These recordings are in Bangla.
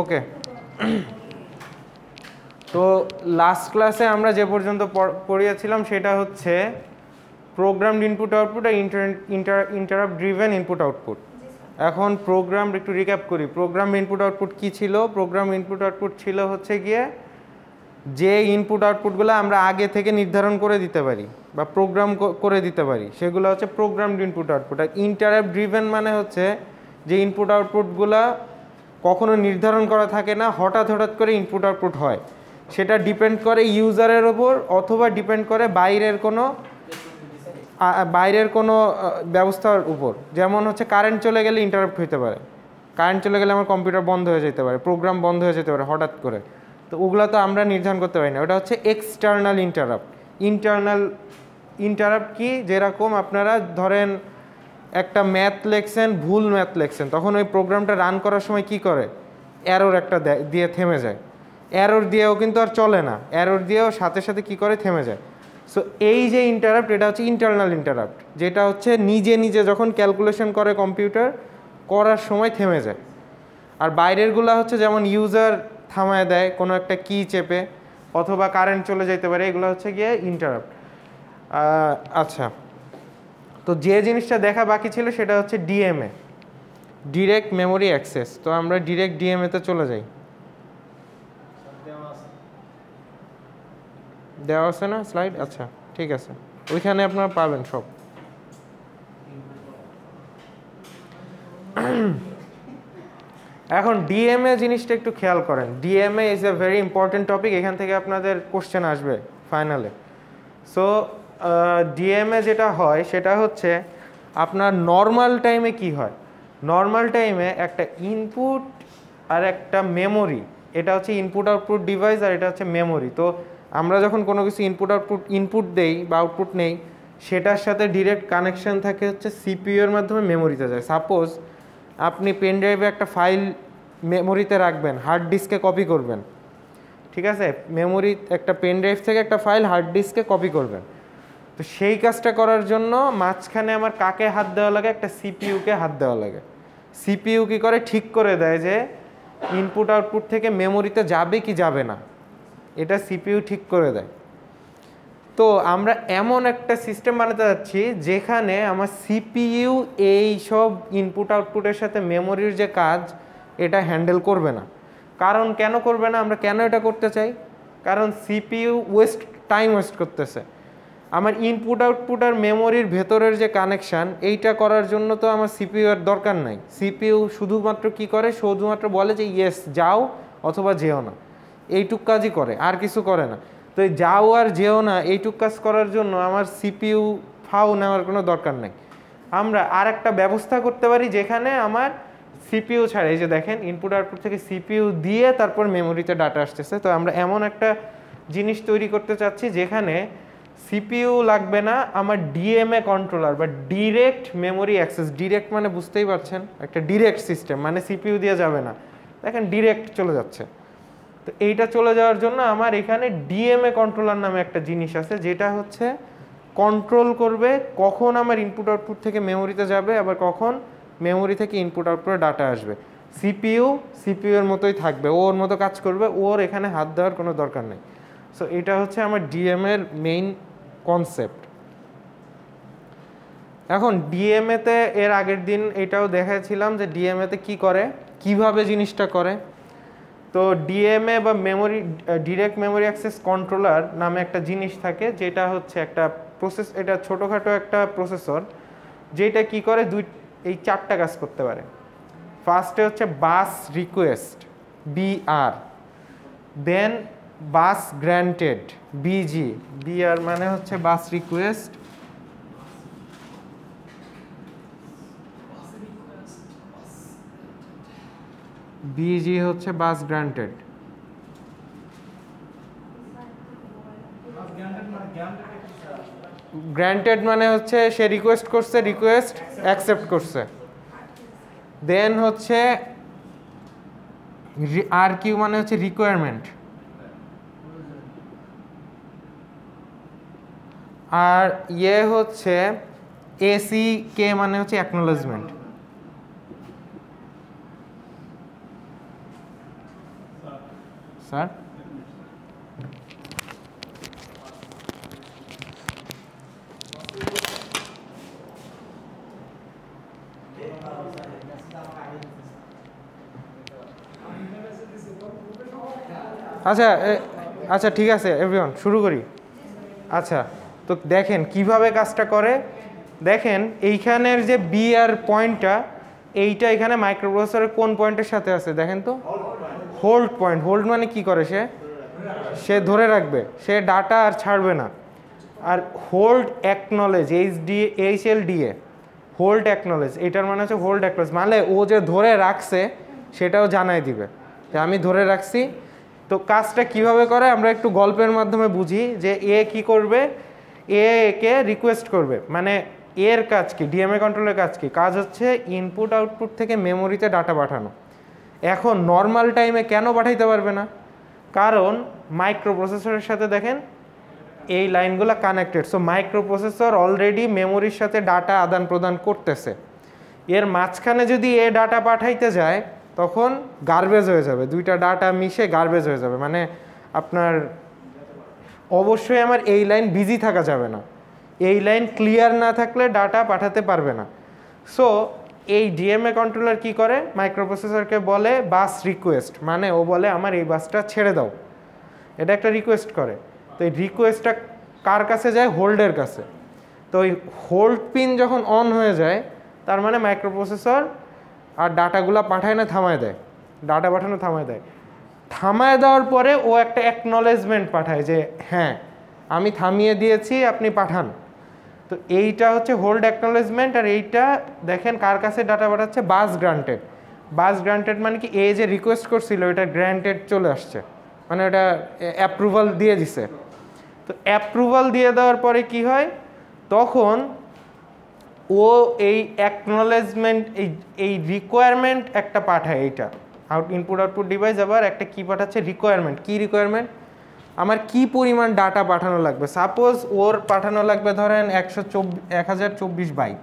ওকে, তো লাস্ট ক্লাসে আমরা যে পর্যন্ত পড়িয়েছিলাম সেটা হচ্ছে প্রোগ্রামড ইনপুট আউটপুট আর ইন্টারাপ্ট ড্রিভেন ইনপুট আউটপুট। এখন প্রোগ্রাম একটু রিক্যাপ করি। প্রোগ্রাম ইনপুট আউটপুট কী ছিল? প্রোগ্রাম ইনপুট আউটপুট ছিল হচ্ছে গিয়ে যে ইনপুট আউটপুটগুলো আমরা আগে থেকে নির্ধারণ করে দিতে পারি বা প্রোগ্রাম করে দিতে পারি, সেগুলো হচ্ছে প্রোগ্রামড ইনপুট আউটপুট। আর ইন্টারাপ্ট ড্রিভেন মানে হচ্ছে যে ইনপুট আউটপুটগুলো কখনো নির্ধারণ করা থাকে না, হঠাৎ হঠাৎ করে ইনপুট আউটপুট হয়। সেটা ডিপেন্ড করে ইউজারের ওপর অথবা ডিপেন্ড করে বাইরের কোনো ব্যবস্থার উপর। যেমন হচ্ছে কারেন্ট চলে গেলে ইন্টারাপ্ট হতে পারে, কারেন্ট চলে গেলে আমার কম্পিউটার বন্ধ হয়ে যেতে পারে, প্রোগ্রাম বন্ধ হয়ে যেতে পারে হঠাৎ করে। তো ওগুলো তো আমরা নির্ধারণ করতে পারি না, ওটা হচ্ছে এক্সটার্নাল ইন্টারাপ্ট। ইন্টারনাল ইন্টারাপ্ট কি? যেরকম আপনারা ধরেন একটা ম্যাথ লেখছেন, ভুল ম্যাথ লেখছেন, তখন ওই প্রোগ্রামটা রান করার সময় কি করে? এরর একটা দিয়ে থেমে যায়। এরর দিয়েও কিন্তু আর চলে না, এরর দিয়েও সাথে সাথে কি করে? থেমে যায়। সো এই যে ইন্টারাপ্ট, এটা হচ্ছে ইন্টারনাল ইন্টারাপ্ট, যেটা হচ্ছে নিজে নিজে যখন ক্যালকুলেশন করে কম্পিউটার করার সময় থেমে যায়। আর বাইরেরগুলো হচ্ছে যেমন ইউজার থামায় দেয় কোনো একটা কি চেপে, অথবা কারেন্ট চলে যেতে পারে, এগুলো হচ্ছে গিয়ে ইন্টারাপ্ট। আচ্ছা, তো যে জিনিসটা দেখা বাকি ছিল সেটা হচ্ছে ডিএমএ, ডিরেক্ট মেমোরি অ্যাক্সেস। তো আমরা ডিরেক্ট ডিএমএতে চলে যাই। দেওয়া আছে না স্লাইড? আচ্ছা ঠিক আছে, ওইখানে আপনারা পাবেন সব। এখন ডিএমএ জিনিসটা একটু খেয়াল করেন। DMA is a very important topic, এখান থেকে আপনাদের কোশ্চেন আসবে ফাইনালে। সো ডিএমএ যেটা হয় সেটা হচ্ছে আপনার নর্মাল টাইমে কি হয়? নর্মাল টাইমে একটা ইনপুট আর একটা মেমোরি, এটা হচ্ছে ইনপুট আউটপুট ডিভাইস আর এটা হচ্ছে মেমোরি। তো আমরা যখন কোনো কিছু ইনপুট দেই বা আউটপুট নেই, সেটার সাথে ডিরেক্ট কানেকশন থাকে হচ্ছে সিপিইউ এর মাধ্যমে মেমোরিতে যায়। সাপোজ আপনি পেন ড্রাইভে একটা ফাইল মেমোরিতে রাখবেন, হার্ড ডিস্কে কপি করবেন, ঠিক আছে? মেমোরি একটা পেন ড্রাইভ থেকে একটা ফাইল হার্ড ডিস্কে কপি করবেন। তো সেই কাজটা করার জন্য মাঝখানে আমার কাকে হাত দেওয়া লাগে? একটা সিপিইউকে হাত দেওয়া লাগে। সিপিইউ কী করে? ঠিক করে দেয় যে ইনপুট আউটপুট থেকে মেমোরিতে যাবে কি যাবে না, এটা সিপিইউ ঠিক করে দেয়। তো আমরা এমন একটা সিস্টেম বানাতে যাচ্ছি যেখানে আমার সিপিইউ এই সব ইনপুট আউটপুটের সাথে মেমোরির যে কাজ, এটা হ্যান্ডেল করবে না। কারণ কেন করবে না? আমরা কেন এটা করতে চাই? কারণ সিপিইউ টাইম ওয়েস্ট করতেছে। আমার ইনপুট আউটপুট আর মেমোরির ভেতরের যে কানেকশান, এইটা করার জন্য তো আমার সিপিইউ এর দরকার নাই। সিপিইউ শুধুমাত্র কি করে? শুধুমাত্র বলে যে ইয়েস যাও অথবা যেও না, এইটুক কাজই করে, আর কিছু করে না। তো এই যাও আর যেও না এইটুক কাজ করার জন্য আমার সিপিইউ ফাও নেওয়ার কোনো দরকার নেই। আমরা আর একটা ব্যবস্থা করতে পারি যেখানে আমার সিপিইউ ছাড়া, এই যে দেখেন ইনপুট আউটপুট থেকে সিপিইউ দিয়ে তারপর মেমোরিতে ডাটা আসতেছে। তো আমরা এমন একটা জিনিস তৈরি করতে চাচ্ছি যেখানে সিপিইউ লাগবে না, আমার ডিএমএ কন্ট্রোলার বা ডিরেক্ট মেমোরি অ্যাক্সেস। ডিরেক্ট মানে বুঝতেই পারছেন, একটা ডিরেক্ট সিস্টেম, মানে সিপিইউ দিয়ে যাবে না, দেখেন ডিরেক্ট চলে যাচ্ছে। তো এইটা চলে যাওয়ার জন্য আমার এখানে ডিএমএ কন্ট্রোলার নামে একটা জিনিস আছে, যেটা হচ্ছে কন্ট্রোল করবে কখন আমার ইনপুট আউটপুট থেকে মেমোরিতে যাবে, আবার কখন মেমোরি থেকে ইনপুট আউটপুটে ডাটা আসবে। সিপিইউ এর মতোই থাকবে, ওর মতো কাজ করবে, ওর এখানে হাত দেওয়ার কোনো দরকার নেই। সো এটা হচ্ছে আমার ডিএমএর মেইন কনসেপ্ট। এখন ডিএমএতে এর আগের দিন এটাও দেখাচ্ছিলাম যে ডিএমএতে কি করে, কিভাবে জিনিসটা করে। তো ডিএমএ বা memory direct memory access controller নামে একটা জিনিস থাকে, যেটা হচ্ছে একটা প্রসেস, এটা ছোটোখাটো একটা প্রসেসর, যেটা কি করে এই চারটা কাজ করতে পারে। ফার্স্টে হচ্ছে বাস রিকোয়েস্ট, বিআর, দেন বাস গ্র্যান্টেড, বিজি। বিআর মানে হচ্ছে বাস রিকোয়েস্ট, বিজি হচ্ছে বাস গ্র্যান্টেড। গ্র্যান্টেড মানে হচ্ছে সে রিকোয়েস্ট করছে, রিকোয়েস্ট অ্যাকসেপ্ট করছে। দেন হচ্ছে আর কিউ মানে হচ্ছে রিকোয়ারমেন্ট, আর ইয়ে হচ্ছে এসি কে মানে হচ্ছে অ্যাকনোলেজমেন্ট। স্যার আচ্ছা আচ্ছা ঠিক আছে এভরিওয়ান শুরু করি। আচ্ছা তো দেখেন কিভাবে কাজটা করে। দেখেন এইখানের যে বি আর পয়েন্টটা, এইটা এখানে মাইক্রোপ্রসেসরের কোন পয়েন্টের সাথে আছে দেখেন তো, হোল্ড পয়েন্ট। হোল্ড মানে কি করে, সে ধরে রাখবে, সে ডাটা আর ছাড়বে না। আর hold acknowledge HLDA, hold acknowledge, এটার মানে হচ্ছে হোল্ড অ্যাকনলেজ মানে ও যে ধরে রাখছে সেটাও জানাই দিবে যে আমি ধরে রাখছি। তো কাজটা কিভাবে করে আমরা একটু গল্পের মাধ্যমে বুঝি। যে এ কি করবে, একে রিকোয়েস্ট করবে, মানে এর কাজ কি, ডিএমএ কন্ট্রোলের কাজ কি, কাজ হচ্ছে ইনপুট আউটপুট থেকে মেমোরিতে ডাটা পাঠানো। এখন নর্মাল টাইমে কেন পাঠাইতে পারবে না, কারণ মাইক্রোপ্রসেসরের সাথে দেখেন এই লাইনগুলো কানেক্টেড। সো মাইক্রোপ্রসেসর অলরেডি মেমোরির সাথে ডাটা আদান প্রদান করতেছে। এর মাঝখানে যদি এ ডাটা পাঠাইতে যায় তখন গার্বেজ হয়ে যাবে, দুইটা ডাটা মিশে গার্বেজ হয়ে যাবে। মানে আপনার অবশ্যই আমার এই লাইন বিজি থাকা যাবে না, এই লাইন ক্লিয়ার না থাকলে ডাটা পাঠাতে পারবে না। সো এই ডিএমএ কন্ট্রোলার কি করে, মাইক্রোপ্রসেসরকে বলে বাস রিকোয়েস্ট, মানে ও বলে আমার এই বাসটা ছেড়ে দাও, এটা একটা রিকোয়েস্ট করে। তো এই রিকোয়েস্টটা কার কাছে যায়, হোল্ডের কাছে। তো ওই হোল্ড পিন যখন অন হয়ে যায় তার মানে মাইক্রোপ্রসেসর আর ডাটাগুলো পাঠায় না, থামায় দেয়, ডাটা পাঠানো থামায় দেয়। থামায় দেওয়ার পরে ও একটা অ্যাকনলেজমেন্ট পাঠায় যে হ্যাঁ আমি থামিয়ে দিয়েছি, আপনি পাঠান। তো এইটা হচ্ছে হোল্ড অ্যাকনলেজমেন্ট। আর এইটা দেখেন কার কাছে ডাটা পাঠাচ্ছে, বাস গ্রান্টেড। বাস গ্রান্টেড মানে কি, এ যে রিকোয়েস্ট করছিল এটা গ্রান্টেড চলে আসছে, মানে ওটা অ্যাপ্রুভাল দিয়ে দিছে। তো অ্যাপ্রুভাল দিয়ে দেওয়ার পরে কি হয়, তখন ও এই অ্যাকনলেজমেন্ট এই রিকোয়ারমেন্ট একটা পাঠায়। এইটা ইনপুট আউটপুট ডিভাইস আবার একটা কি পাঠাচ্ছে, রিকোয়ারমেন্ট। কি রিকোয়ারমেন্ট, আমার কি পরিমাণ ডাটা পাঠানো লাগবে। সাপোজ ওর পাঠানো লাগবে ধরেন 1024 বাইট,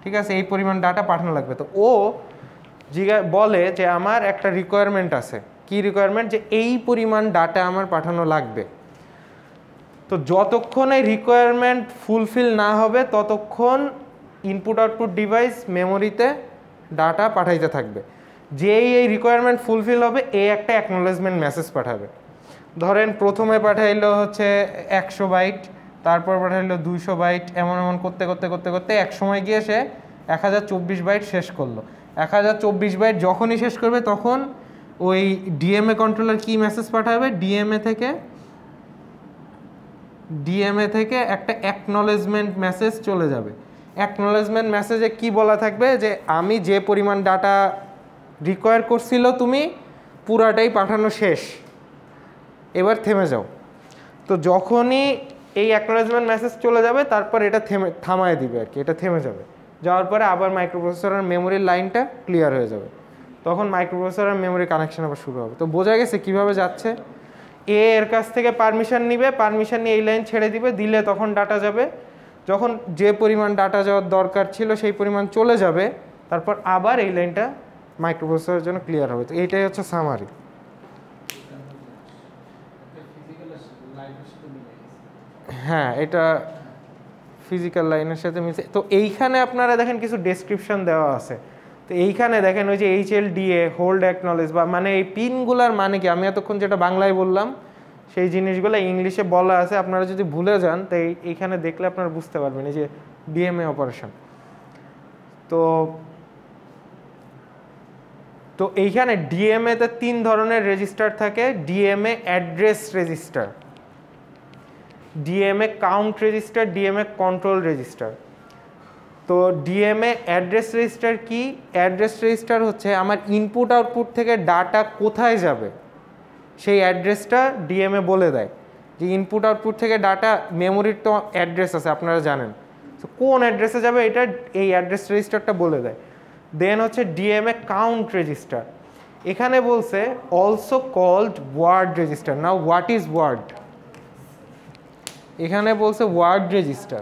ঠিক আছে, এই পরিমাণ ডাটা পাঠানো লাগবে। তো ও বলে যে আমার একটা রিকোয়ারমেন্ট আছে। কি রিকোয়ারমেন্ট, যে এই পরিমাণ ডাটা আমার পাঠানো লাগবে। তো যতক্ষণ এই রিকোয়ারমেন্ট ফুলফিল না হবে ততক্ষণ ইনপুট আউটপুট ডিভাইস মেমোরিতে ডাটা পাঠাইতে থাকবে। যেই এই রিকোয়ারমেন্ট ফুলফিল হবে এই একটা অ্যাকনলেজমেন্ট মেসেজ পাঠাবে। ধরেন প্রথমে পাঠাইলো হচ্ছে 100 বাইট, তারপর পাঠাইলো 200 বাইট, এমন এমন করতে করতে করতে করতে এক সময় গিয়ে সে 1024 বাইট শেষ করলো। 1024 বাইট যখনই শেষ করবে তখন ওই ডিএমএ কন্ট্রোলার কি মেসেজ পাঠাবে, ডিএমএ থেকে একটা অ্যাকনলেজমেন্ট মেসেজ চলে যাবে। অ্যাকনলেজমেন্ট মেসেজে কি বলা থাকবে, যে আমি যে পরিমাণ ডাটা রিকোয়ার করছিল তুমি পুরাটাই পাঠানো শেষ, এবার থেমে যাও। তো যখনই এই অ্যাকনলেজমেন্ট মেসেজ চলে যাবে তারপর এটা থামায় দিবে আর কি, এটা থেমে যাবে। যাওয়ার পরে আবার মাইক্রোপ্রসেসরের মেমোরির লাইনটা ক্লিয়ার হয়ে যাবে, তখন মাইক্রোপ্রসেসরের মেমোরি কানেকশন আবার শুরু হবে। তো বোঝা গেছে কিভাবে যাচ্ছে। এর কাছ থেকে পারমিশন নিবে, পারমিশন নিয়ে এই লাইন ছেড়ে দিবে, দিলে তখন ডাটা যাবে। যখন যে পরিমাণ ডাটা যাওয়ার দরকার ছিল সেই পরিমাণ চলে যাবে, তারপর আবার এই লাইনটা মাইক্রোপ্রসেসরের জন্য ক্লিয়ার হবে। তো এইটাই হচ্ছে সামারি। হ্যাঁ, এটা ফিজিক্যাল লাইনের সাথে মিশে। তো এইখানে আপনারা দেখেন কিছু ডেসক্রিপশন দেওয়া আছে। তো এইখানে দেখেন ওই যে HLDA, হোল্ড অ্যাকনলেজ, বা মানে এই পিনগুলার মানে কি, আমি এতক্ষণ যেটা বাংলায় বললাম সেই জিনিসগুলো ইংলিশে বলা আছে। আপনারা যদি ভুলে যান তো এইখানে দেখলে আপনারা বুঝতে পারবেন, এই যে ডিএমএ অপারেশন। তো এইখানে ডিএমএতে 3 ধরনের রেজিস্টার থাকে। DMA address register, DMA count register, DMA control register. তো ডিএমএ অ্যাড্রেস রেজিস্টার কি, অ্যাড্রেস রেজিস্টার হচ্ছে আমার ইনপুট আউটপুট থেকে ডাটা কোথায় যাবে সেই অ্যাড্রেসটা ডিএমএ বলে দেয়। যে ইনপুট আউটপুট থেকে ডাটা, মেমোরির তো অ্যাড্রেস আছে আপনারা জানেন, তো কোন অ্যাড্রেসে যাবে এটা এই অ্যাড্রেস রেজিস্টারটা বলে দেয়। দেন হচ্ছে ডিএমএ কাউন্ট রেজিস্টার, এখানে বলছে also called word register. Now what is word, এখানে বলছে ওয়ার্ড রেজিস্টার।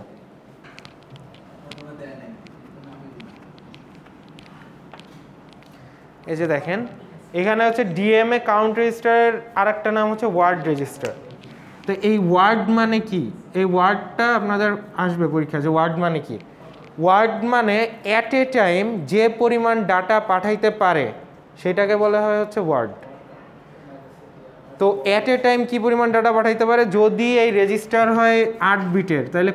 এই যে দেখেন এখানে হচ্ছে ডিএমএ কাউন্ট রেজিস্টারের আরেকটা নাম হচ্ছে ওয়ার্ড রেজিস্টার। তো এই ওয়ার্ড মানে কি, এই ওয়ার্ডটা আপনাদের আসবে পরীক্ষা যে ওয়ার্ড মানে কি। ওয়ার্ড মানে অ্যাট এ টাইম যে পরিমাণ ডাটা পাঠাইতে পারে সেটাকে বলা হয় হচ্ছে ওয়ার্ড। তো অ্যাট এ টাইম কী পরিমাণ ডাটা পাঠাইতে পারে, যদি এই রেজিস্টার হয় 8 বিটের তাহলে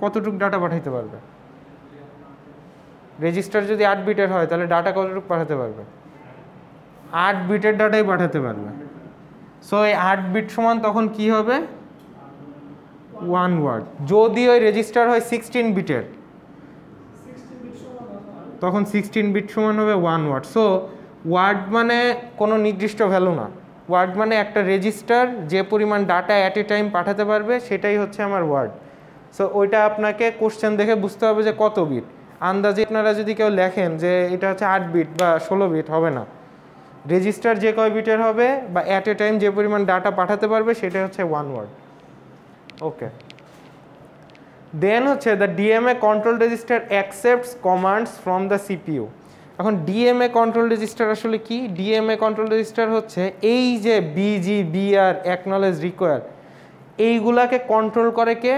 কতটুকু ডাটা পাঠাইতে পারবে? রেজিস্টার যদি 8 বিটের হয় তাহলে ডাটা কতটুকু পাঠাতে পারবে? 8 বিটের ডাটাই পাঠাতে পারবে। সো এই 8 বিট সমান তখন কি হবে? 1 ওয়ার্ড। যদি ওই রেজিস্টার হয় 16 বিটের তখন 16 বিট সমান হবে 1 ওয়ার্ড। সো ওয়ার্ড মানে কোনো নির্দিষ্ট ভ্যালু না, ওয়ার্ড মানে একটা রেজিস্টার যে পরিমাণ ডাটা অ্যাট এ টাইম পাঠাতে পারবে সেটাই হচ্ছে আমার ওয়ার্ড। সো ওইটা আপনাকে কোশ্চেন দেখে বুঝতে হবে যে কত বিট। আন্দাজে আপনারা যদি কেউ লেখেন যে এটা হচ্ছে 8 বিট বা 16 বিট, হবে না। রেজিস্টার যে কয় বিটের হবে বা অ্যাট এ টাইম যে পরিমাণ ডাটা পাঠাতে পারবে সেটা হচ্ছে 1 ওয়ার্ড। ওকে, দেন হচ্ছে the DMA control register accepts commands from the CPU. এখন ডিএমএ কন্ট্রোল রেজিস্টার আসলে কি? ডিএমএ কন্ট্রোল রেজিস্টার হচ্ছে এই যে বিজি, বিআর, অ্যাকনলেজ, রিকোয়ার, এইগুলাকে কন্ট্রোল করে কে?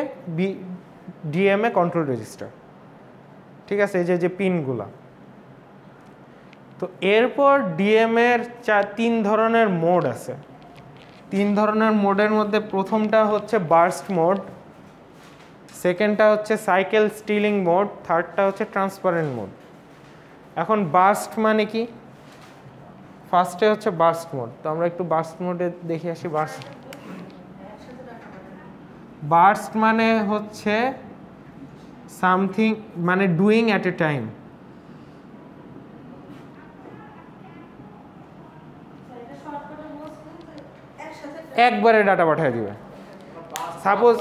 DMA control register. ঠিক আছে, এই যে পিনগুলা। তো এরপর ডিএমএর 3 ধরনের মোড আছে। 3 ধরনের মোডের মধ্যে প্রথমটা হচ্ছে বার্স্ট মোড, সেকেন্ডটা হচ্ছে সাইকেল স্টিলিং মোড, থার্ডটা হচ্ছে ট্রান্সপারেন্ট মোড। এখন বার্স্ট মানে কি? ফার্স্টে হচ্ছে বার্স্ট মোড। তো আমরা একটু বার্স্ট মোডে দেখে আসি। বার্স্ট মানে হচ্ছে সামথিং, মানে ডুইং অ্যাট এ টাইম। একবারে ডাটা পাঠিয়ে দিবে। সাপোজ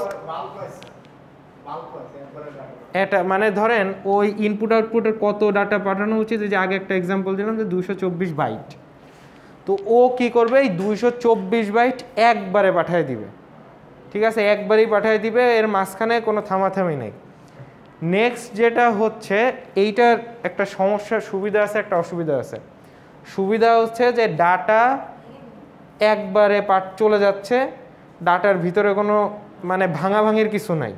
এটা মানে ধরেন ওই ইনপুট আউটপুটের কত ডাটা পাঠানো উচিত, যে আগে একটা এক্সাম্পল দিলাম যে 224 বাইট। তো ও কি করবে, এই 224 বাইট একবারে পাঠিয়ে দিবে। ঠিক আছে, একবারেই পাঠিয়ে দিবে, এর মাঝখানে কোনো থামাথামি নেই। নেক্সট যেটা হচ্ছে, এইটার একটা সমস্যা, সুবিধা আছে একটা অসুবিধা আছে। সুবিধা হচ্ছে যে ডাটা একবারে চলে যাচ্ছে, ডাটার ভিতরে কোনো মানে ভাঙাভাঙির কিছু নাই।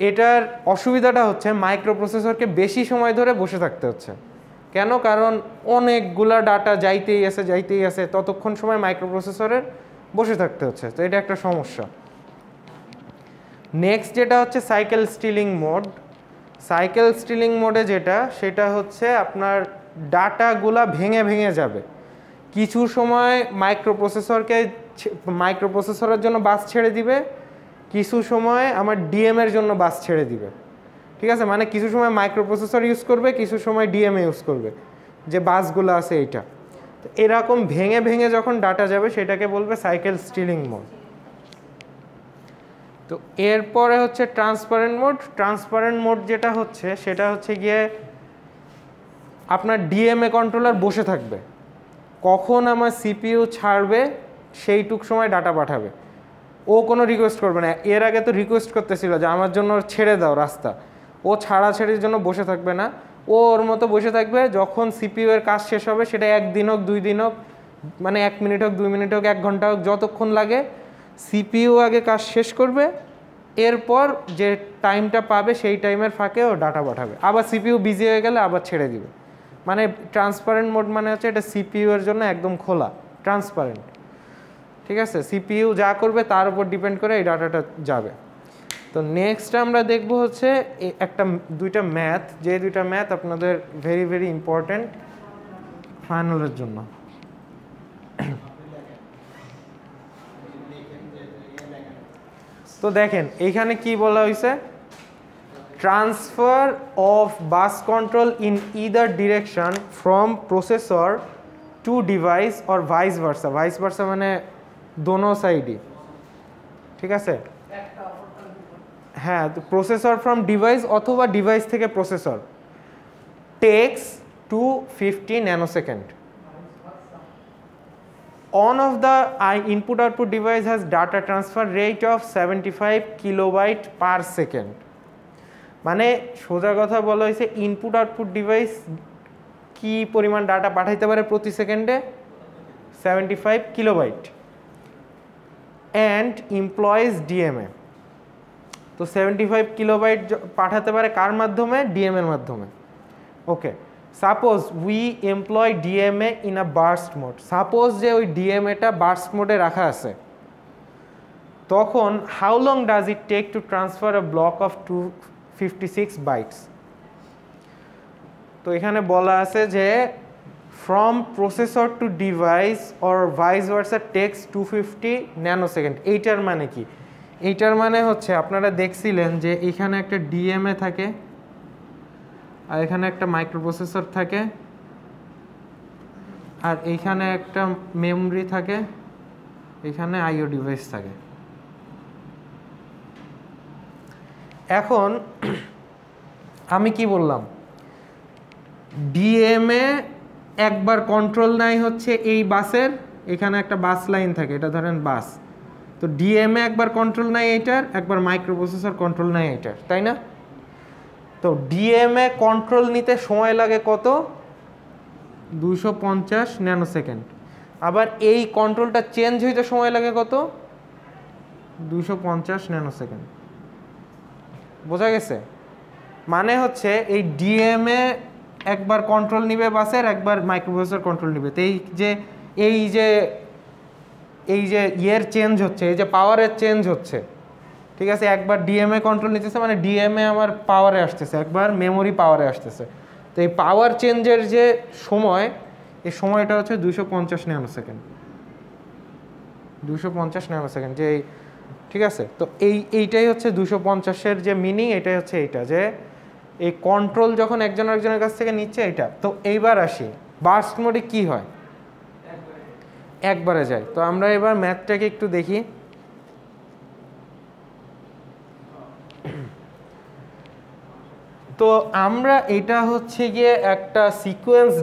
এটার অসুবিধাটা হচ্ছে মাইক্রোপ্রসেসরকে বেশি সময় ধরে বসে থাকতে হচ্ছে। কেন? কারণ অনেকগুলা ডাটা যাইতেই আছে, ততক্ষণ সময় মাইক্রোপ্রসেসরের বসে থাকতে হচ্ছে। তো এটা একটা সমস্যা। নেক্সট যেটা হচ্ছে cycle stealing mode. Cycle stealing মোডে সেটা হচ্ছে আপনার ডাটাগুলা ভেঙে যাবে। কিছু সময় মাইক্রোপ্রসেসরের জন্য বাস ছেড়ে দিবে, কিছু সময় আমার ডিএমের জন্য বাস ছেড়ে দিবে। ঠিক আছে, মানে কিছু সময় মাইক্রোপ্রসেসর ইউজ করবে, কিছু সময় ডিএমএ ইউজ করবে, যে বাসগুলো আছে এইটা। তো এরকম ভেঙে যখন ডাটা যাবে সেটাকে বলবে সাইকেল স্টিলিং মোড। তো এরপরে হচ্ছে ট্রান্সপারেন্ট মোড। ট্রান্সপারেন্ট মোড যেটা হচ্ছে সেটা হচ্ছে গিয়ে আপনার ডিএমএ কন্ট্রোলার বসে থাকবে, কখন আমার সিপিইউ ছাড়বে সেইটুক সময় ডাটা পাঠাবে। ও কোনো রিকোয়েস্ট করবে না। এর আগে তো রিকোয়েস্ট করতেছিল যে আমার জন্য ছেড়ে দাও রাস্তা, ও ছাড়াছাড়ির জন্য বসে থাকবে না, ও ওর মতো বসে থাকবে। যখন সিপিইউ এর কাজ শেষ হবে, সেটা 1 দিন হোক 2 দিন হোক, মানে 1 মিনিট হোক 2 মিনিট হোক 1 ঘন্টা হোক, যতক্ষণ লাগে, সিপিইউ আগে কাজ শেষ করবে, এরপর যে টাইমটা পাবে সেই টাইমের ফাঁকে ও ডাটা পাঠাবে। আবার সিপিইউ বিজি হয়ে গেলে আবার ছেড়ে দিবে। মানে ট্রান্সপারেন্ট মোড মানে হচ্ছে এটা সিপিইউ এর জন্য একদম খোলা, ট্রান্সপারেন্ট। ঠিক আছে, সিপিইউ যা করবে তার উপর ডিপেন্ড করে এই ডাটাটা যাবে। তো নেক্সট আমরা দেখব হচ্ছে দুইটা ম্যাথ, যে দুইটা ম্যাথ আপনাদের ভেরি ভেরি ইম্পর্টেন্ট ফাইনালের জন্য। তো দেখেন এইখানে কি বলা হয়েছে, transfer of bus control in either direction from processor to device or vice versa. Vice versa মানে দোনো সাইডই। ঠিক আছে, হ্যাঁ, প্রসেসর ফ্রম ডিভাইস অথবা ডিভাইস থেকে processor takes 250 nanosecond. On of the input output device has data transfer rate of 75 kilobyte per second। মানে সোজা কথা বলা হয়েছে, ইনপুট আউটপুট ডিভাইস কি পরিমাণ ডাটা পাঠাইতে পারে প্রতি সেকেন্ডে 75 কিলোবাইট অ্যান্ড এমপ্লয়েজ ডিএমএ। তো 75 কিলোবাইট পাঠাতে পারে কার মাধ্যমে? ডিএম এর মাধ্যমে। Okay, suppose we employ DMA in a burst mode. Suppose যে ওই ডিএমএটা বার্স্ট মোডে রাখা আছে, তখন how long does it take to transfer a block of 256 bytes. তো এখানে বলা আছে যে from processor to device or vice versa takes 250 nanosecond. এইটার মানে কি? এইটার মানে হচ্ছে আপনারা দেখছিলেন যে এখানে একটা ডিএমএ থাকে আর এখানে একটা মাইক্রোপ্রসেসর থাকে আর এইখানে একটা মেমরি থাকে, এখানে আইও ডিভাইস থাকে। এখন আমি কি বললাম, ডিএমএ একবার কন্ট্রোল নেয় হচ্ছে এই বাসের, এখানে একটা বাস লাইন থাকে, এটা ধরেন বাস। তো ডিএমএ একবার কন্ট্রোল নেয় এইটার, একবার মাইক্রোপ্রসেসর কন্ট্রোল নেয় এইটার, তাই না? তো ডিএমএ কন্ট্রোল নিতে সময় লাগে কত? 250 ন্যানোসেকেন্ড। আবার এই কন্ট্রোলটা চেঞ্জ হইতে সময় লাগে কত? 250 ন্যানোসেকেন্ড। বোঝা গেছে? মানে হচ্ছে এই ডিএমএ একবার কন্ট্রোল নিবে বাসের, একবার মাইক্রোপ্রসেসর কন্ট্রোল নিবে। তো এই যে ইয়ের চেঞ্জ হচ্ছে, এই যে পাওয়ারের চেঞ্জ হচ্ছে, ঠিক আছে? একবার ডিএমএ কন্ট্রোল নিতেছে মানে ডিএমএ আমার পাওয়ারে আসতেছে, একবার মেমোরি পাওয়ারে আসতেছে। তো এই পাওয়ার চেঞ্জের যে সময়, এই সময়টা হচ্ছে 250 ন্যানোসেকেন্ড। 250 ন্যানোসেকেন্ড যে, ঠিক আছে? তো এইটাই হচ্ছে 250-এর যে মিনিং, এটাই হচ্ছে এইটা, যে এই কন্ট্রোল যখন একজন আরেকজনের কাছ থেকে নিচ্ছে এইটা। তো এইবার আসি, বার্স্ট মোডে কি হয়? একবারে যায়। তো আমরা এবার ম্যাথটাকে একটু দেখি। তো আমরা এটা হচ্ছে গিয়ে একটা সিকোয়েন্স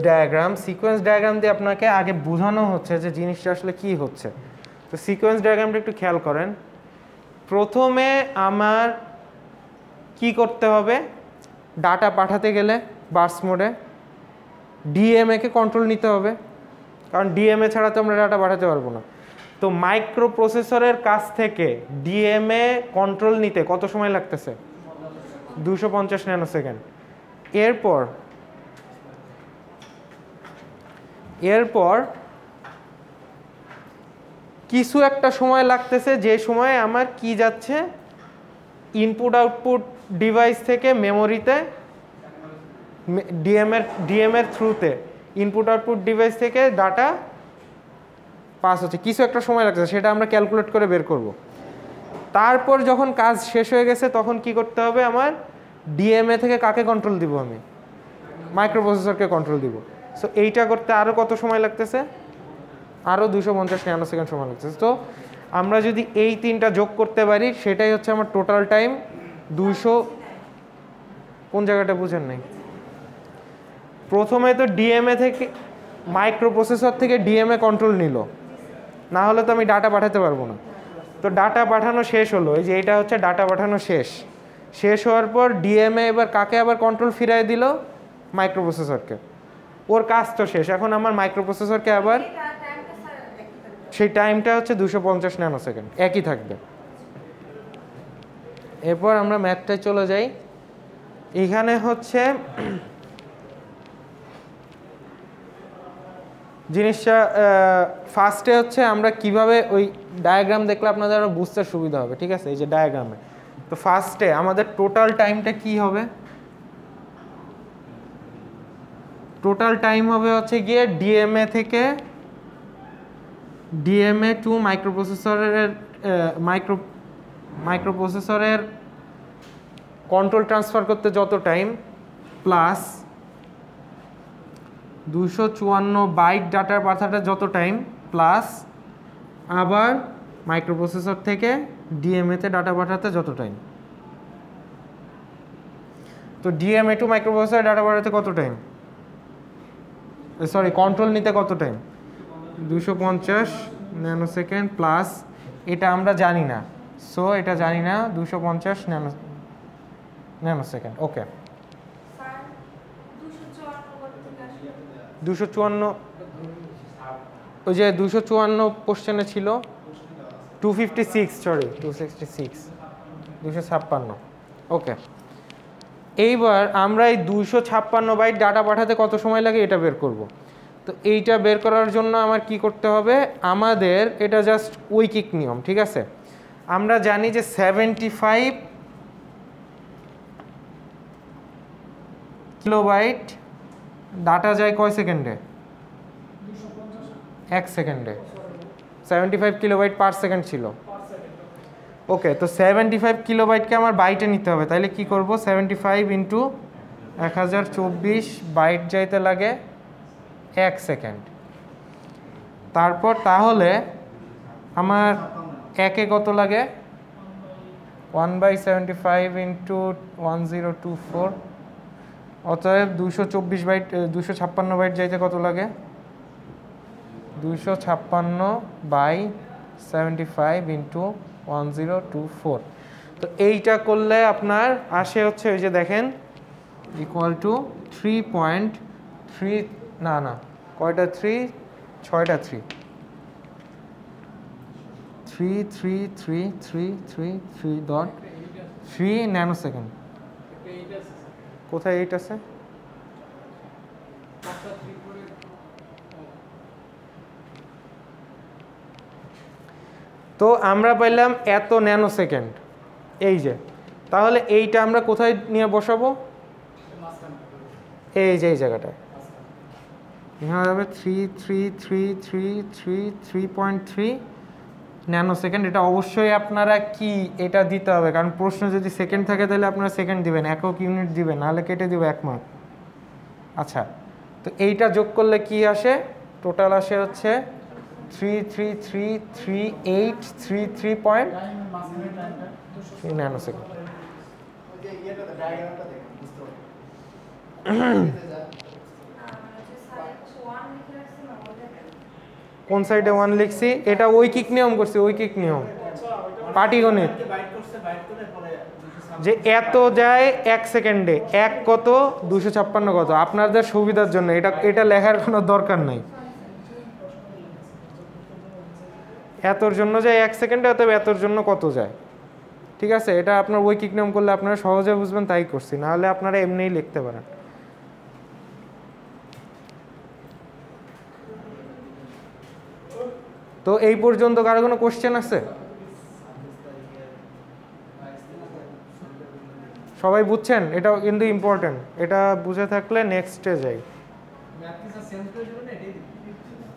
ডায়াগ্রাম দিয়ে আপনাকে আগে বোঝানো হচ্ছে যে জিনিসটা আসলে কি হচ্ছে। তো সিকোয়েন্স ডায়াগ্রামটা একটু খেয়াল করেন। প্রথমে আমার কি করতে হবে? ডাটা পাঠাতে গেলে বার্স্ট মোডে ডিএমএ কে কন্ট্রোল নিতে হবে, কারণ ডিএমএ ছাড়া তো আমরা ডাটা পাঠাতে পারবো না। তো মাইক্রো প্রসেসরের কাছ থেকে ডিএমএ কন্ট্রোল নিতে কত সময় লাগতেছে? 250 ন্যানোসেকেন্ড। এরপর কিছু একটা সময় লাগতেছে, যে সময়ে আমার কি যাচ্ছে? ইনপুট আউটপুট ডিভাইস থেকে মেমোরিতে, ডিএমএর থ্রুতে ইনপুট আউটপুট ডিভাইস থেকে ডাটা পাস হচ্ছে। কিছু একটা সময় লাগছে, সেটা আমরা ক্যালকুলেট করে বের করব। তারপর যখন কাজ শেষ হয়ে গেছে, তখন কি করতে হবে? আমার ডিএমএ থেকে কাকে কন্ট্রোল দিব? আমি মাইক্রোপ্রসেসরকে কন্ট্রোল দিব। সো এইটা করতে আরও কত সময় লাগতেছে? আরও 250 ন্যানোসেকেন্ড সময় লাগতেছে। তো আমরা যদি এই তিনটা যোগ করতে পারি, সেটাই হচ্ছে আমার টোটাল টাইম 200। কোন জায়গাটা বুঝেন নাই? প্রথমে তো ডিএমএ থেকে, মাইক্রোপ্রসেসর থেকে ডিএমএ কন্ট্রোল নিল, না হলে তো আমি ডাটা পাঠাতে পারবো না। তো ডাটা পাঠানো শেষ হলো, এই যে এইটা হচ্ছে ডাটা পাঠানো শেষ হওয়ার পর ডিএমএ এবার কাকে আবার কন্ট্রোল ফিরাই দিল? মাইক্রোপ্রসেসরকে। ওর কাজ তো শেষ, এখন আমার মাইক্রোপ্রসেসরকে আবার, সেই টাইমটা হচ্ছে 250 ন্যানোসেকেন্ড, একই থাকবে। এরপর আমরা ম্যাথটায় চলে যাই। এখানে হচ্ছে জিনিসটা ফার্স্টে হচ্ছে আমরা কিভাবে, ওই ডায়াগ্রাম দেখলে আপনাদের আরও বুঝতে সুবিধা হবে, ঠিক আছে? এই যে ডায়াগ্রামে, তো ফার্স্টে আমাদের টোটাল টাইমটা কি হবে? টোটাল টাইম হবে হচ্ছে গিয়ে ডিএমএ থেকে, ডিএমএ টু মাইক্রোপ্রসেসরের কন্ট্রোল ট্রান্সফার করতে যত টাইম, প্লাস 254 বাইট ডাটার পাঠাতে যত টাইম, প্লাস আবার মাইক্রোপ্রসেসর থেকে ডিএমএতে ডাটা পাঠাতে যত টাইম। তো ডিএমএ টু মাইক্রোপ্রসেসর ডাটা পাঠাতে কত টাইম? সরি, কন্ট্রোল নিতে কত টাইম? 250 ন্যানোসেকেন্ড, প্লাস এটা আমরা জানি না, সো এটা জানি না, 250 ন্যানোসেকেন্ড। ওকে, 254 ওই যে 254 কোশ্চেনে ছিল 256 সরি 266 256 ওকে। এইবার আমরা এই 256 বাইট ডাটা পাঠাতে কত সময় লাগে এটা বের করব। তো এইটা বের করার জন্য আমার কি করতে হবে, আমাদের এটা জাস্ট ঐকিক নিয়ম, ঠিক আছে। আমরা জানি যে 75 কিলোবাইট ডাটা যায় কয় সেকেন্ডে? 1 সেকেন্ডে। 75 কিলোবাইট পার সেকেন্ড ছিল। ওকে, তো 75 কিলোবাইটকে আমার বাইটে নিতে হবে, তাহলে কি করব, 75 ইন্টু 1024 বাইট যাইতে লাগে 1 সেকেন্ড। তারপর তাহলে আমার একে কত লাগে, 1/75 ইন্টু 1024, অতএব 224 বাইট 256 বাইট যাইতে কত লাগে, 256/75 ইন্টু 1024। তো এইটা করলে আপনার আসে হচ্ছে ওই যে দেখেন ইকুয়াল টু 3.3 না না কয়টা 3 6টা 3 ন্যানো সেকেন্ড। কোথায় 8 আছে? তো আমরা পাইলাম এত ন্যানো সেকেন্ড, এই যে, তাহলে এইটা আমরা কোথায় নিয়ে বসাবো, এই যে এই জায়গাটায় এখানে যাবে 3.3 ন্যানো সেকেন্ড। এটা অবশ্যই আপনারা কি এটা দিতে হবে, কারণ প্রশ্ন যদি সেকেন্ড থাকে তাহলে আপনারা সেকেন্ড দিবেন, একক ইউনিট দিবেন, নাহলে কেটে দিবে 1 মার্ক। আচ্ছা, তো এইটা যোগ করলে কি আসে, টোটাল আসে হচ্ছে 3 ন্যানো সেকেন্ড। কোন সাইডে 1 লিখছি, এটা ঐকিক নিয়ম করছি, ঐকিক নিয়ম পাটিগণিত, যে এত যায় 1 সেকেন্ডে, 1 কত 256 কত, আপনাদের সুবিধার জন্য এটা লেখার কোনো দরকার নাই। এতর জন্য যায় 1 সেকেন্ডে, অতএব এতর জন্য কত যায়, ঠিক আছে। এটা আপনার ঐকিক নিয়ম করলে আপনারা সহজে বুঝবেন, তাই করছি, নাহলে আপনারা এমনিই লিখতে পারেন। তো এই পর্যন্ত কারো কোনো কোশ্চেন আছে? সবাই বুঝছেন? এটা কিন্তু ইম্পর্টেন্ট, এটা বুঝে থাকলে নেক্সটে যাই।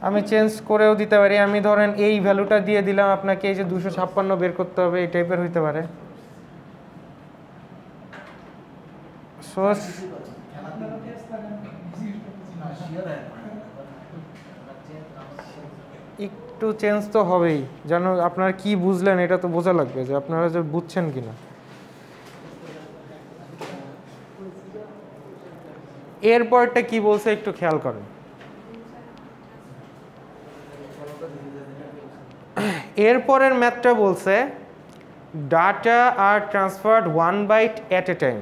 আমি চেঞ্জ করেও দিতে পারি, আমি ধরেন এই ভ্যালুটা দিয়ে দিলাম আপনাকে, এই যে 256 বের করতে হবে, এই টাইপের হইতে পারে। একটু চেঞ্জ তো হবেই, যেন আপনারা কি বুঝলেন এটা তো বোঝা লাগবে, যে আপনারা যে বুঝছেন কিনা। এরপরটা কি বলছে একটু খেয়াল করেন। এরপরের ম্যাথটা বলছে data are transferred 1 byte at a time,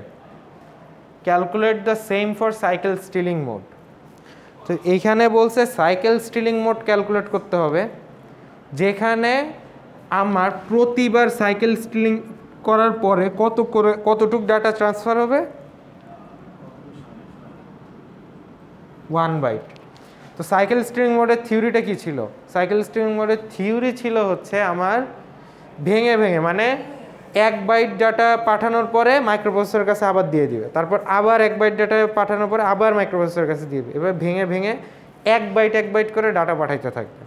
calculate the same for cycle stealing mode. তো এইখানে বলছে সাইকেল স্টিলিং মোড ক্যালকুলেট করতে হবে, যেখানে আমার প্রতিবার সাইকেল স্টিলিং করার পরে কতটুক ডাটা ট্রান্সফার হবে, 1 বাইট। তো সাইকেল স্টিলিং মোডের থিওরিটা কি ছিল, সাইকেল স্টিলিং মোডের থিওরি ছিল হচ্ছে আমার ভেঙে ভেঙে, মানে 1 বাইট ডাটা পাঠানোর পরে মাইক্রোপ্রসেসরের কাছে আবার দিয়ে দিবে, তারপর আবার 1 বাইট ডাটা পাঠানোর পরে আবার মাইক্রোপ্রসেসরের কাছে দিয়ে দিবে, এবার ভেঙে ভেঙে 1 বাইট করে ডাটা পাঠাইতে থাকবে,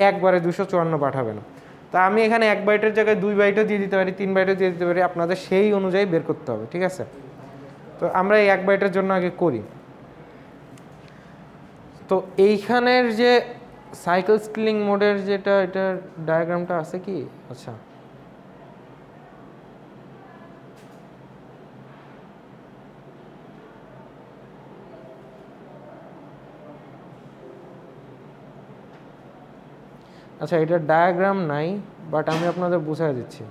একবারে 254 পাঠাবে না। তা আমি এখানে 1 বাইটের জায়গায় 2 বাইটও দিয়ে দিতে পারি, 3 বাইটও দিয়ে দিতে পারি, আপনাদের সেই অনুযায়ী বের করতে হবে, ঠিক আছে। তো আমরা এই 1 বাইটের জন্য আগে করি। তো এইখানের যে সাইকেল স্টিলিং মোডের যেটা, এটার ডায়াগ্রামটা আছে কি, আচ্ছা আচ্ছা এটার ডায়াগ্রাম নাই, বাট আমি আপনাদের বুঝাই দিচ্ছি।